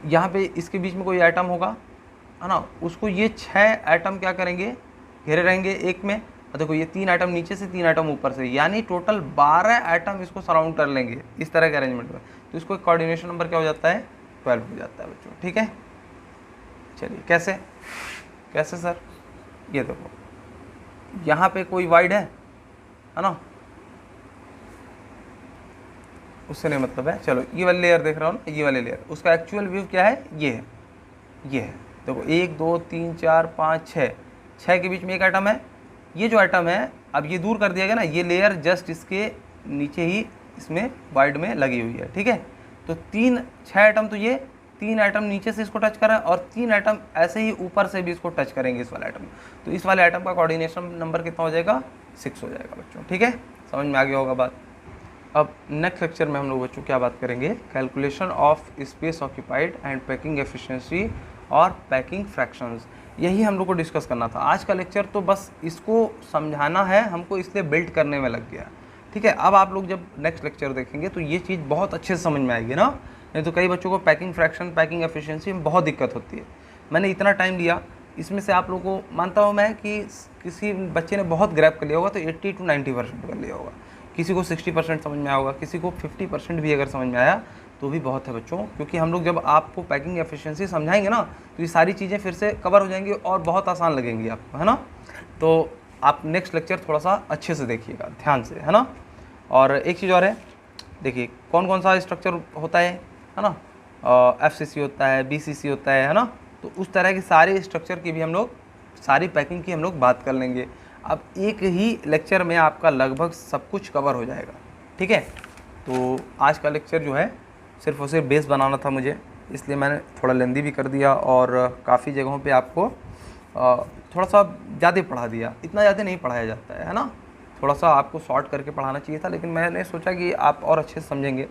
यहाँ पे, इसके बीच में कोई एटम होगा है ना, उसको ये 6 एटम क्या करेंगे, घेरे रहेंगे एक में। और देखो ये 3 एटम नीचे से, 3 एटम ऊपर से, यानी टोटल 12 एटम इसको सराउंड कर लेंगे इस तरह के अरेंजमेंट में। तो इसको कोऑर्डिनेशन नंबर क्या हो जाता है, 12 हो जाता है बच्चों। ठीक है, चलिए कैसे सर, ये देखो यहाँ पे कोई वाइड है ना, उससे नहीं मतलब है। चलो ये वाले लेयर देख रहा हूँ ना, ये वाले लेयर, उसका एक्चुअल व्यू क्या है, ये है। देखो 1 2 3 4 5 6 के बीच में एक एटम है। ये जो एटम है अब ये दूर कर दिया गया ना, ये लेयर जस्ट इसके नीचे ही इसमें वाइड में लगी हुई है। ठीक है, तो 6 एटम, तो ये 3 एटम नीचे से इसको टच कर रहा है और 3 एटम ऐसे ही ऊपर से भी इसको टच करेंगे इस वाले एटम। तो इस वाले एटम का कोऑर्डिनेशन नंबर कितना हो जाएगा, 6 हो जाएगा बच्चों। ठीक है, समझ में आ गया होगा बात। अब नेक्स्ट लेक्चर में हम लोग बच्चों क्या बात करेंगे, calculation of space occupied and packing efficiency और पैकिंग फ्रैक्शंस। यही हम लोग को डिस्कस करना था। आज का लेक्चर तो बस इसको समझाना है हमको, इसलिए बिल्ड करने में लग गया। ठीक है, अब आप लोग जब नेक्स्ट लेक्चर देखेंगे तो ये चीज़ बहुत अच्छे से समझ में आएगी ना। नहीं तो कई बच्चों को पैकिंग फ्रैक्शन, पैकिंग एफिशिएंसी में बहुत दिक्कत होती है। मैंने इतना टाइम लिया, इसमें से आप लोगों को मानता हूँ मैं कि किसी बच्चे ने बहुत ग्रैब कर लिया होगा तो 80 to 90% कर लिया होगा, किसी को 60% समझ में आया होगा, किसी को 50% भी अगर समझ में आया तो भी बहुत है बच्चों। क्योंकि हम लोग जब आपको पैकिंग एफिशिएंसी समझाएंगे ना तो ये सारी चीज़ें फिर से कवर हो जाएंगी और बहुत आसान लगेंगी आपको, है ना। तो आप नेक्स्ट लेक्चर थोड़ा सा अच्छे से देखिएगा, ध्यान से, है ना। और एक चीज़ और है, देखिए कौन कौन सा स्ट्रक्चर होता है ना, FCC होता है, BCC होता है ना, तो उस तरह के सारे स्ट्रक्चर की भी हम लोग, सारी पैकिंग की हम लोग बात कर लेंगे। अब एक ही लेक्चर में आपका लगभग सब कुछ कवर हो जाएगा, ठीक है। तो आज का लेक्चर जो है सिर्फ और सिर्फ बेस बनाना था मुझे, इसलिए मैंने थोड़ा लेंदी भी कर दिया और काफ़ी जगहों पे आपको थोड़ा सा ज़्यादा पढ़ा दिया। इतना ज़्यादा नहीं पढ़ाया जाता है ना, थोड़ा सा आपको शॉर्ट करके पढ़ाना चाहिए था, लेकिन मैंने सोचा कि आप और अच्छे से समझेंगे,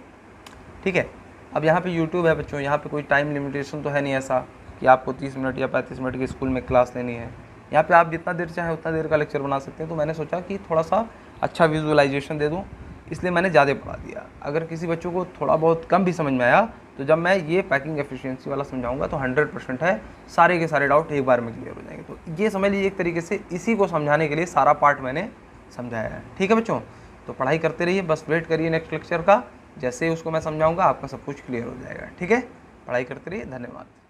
ठीक है। अब यहाँ पे यूट्यूब है बच्चों, यहाँ पे कोई टाइम लिमिटेशन तो है नहीं ऐसा कि आपको 30 मिनट या 35 मिनट की स्कूल में क्लास लेनी है। यहाँ पे आप जितना देर चाहें उतना देर का लेक्चर बना सकते हैं। तो मैंने सोचा कि थोड़ा सा अच्छा विजुअलाइजेशन दे दूँ, इसलिए मैंने ज़्यादा पढ़ा दिया। अगर किसी बच्चों को थोड़ा बहुत कम भी समझ में आया तो जब मैं ये पैकिंग एफिशिएंसी वाला समझाऊंगा तो 100% है सारे के सारे डाउट एक बार में क्लियर हो जाएंगे। तो ये समझ लीजिए एक तरीके से इसी को समझाने के लिए सारा पार्ट मैंने समझाया है, ठीक है बच्चों। तो पढ़ाई करते रहिए, बस वेट करिए नेक्स्ट लेक्चर का, जैसे ही उसको मैं समझाऊंगा आपका सब कुछ क्लियर हो जाएगा, ठीक है। पढ़ाई करते रहिए, धन्यवाद।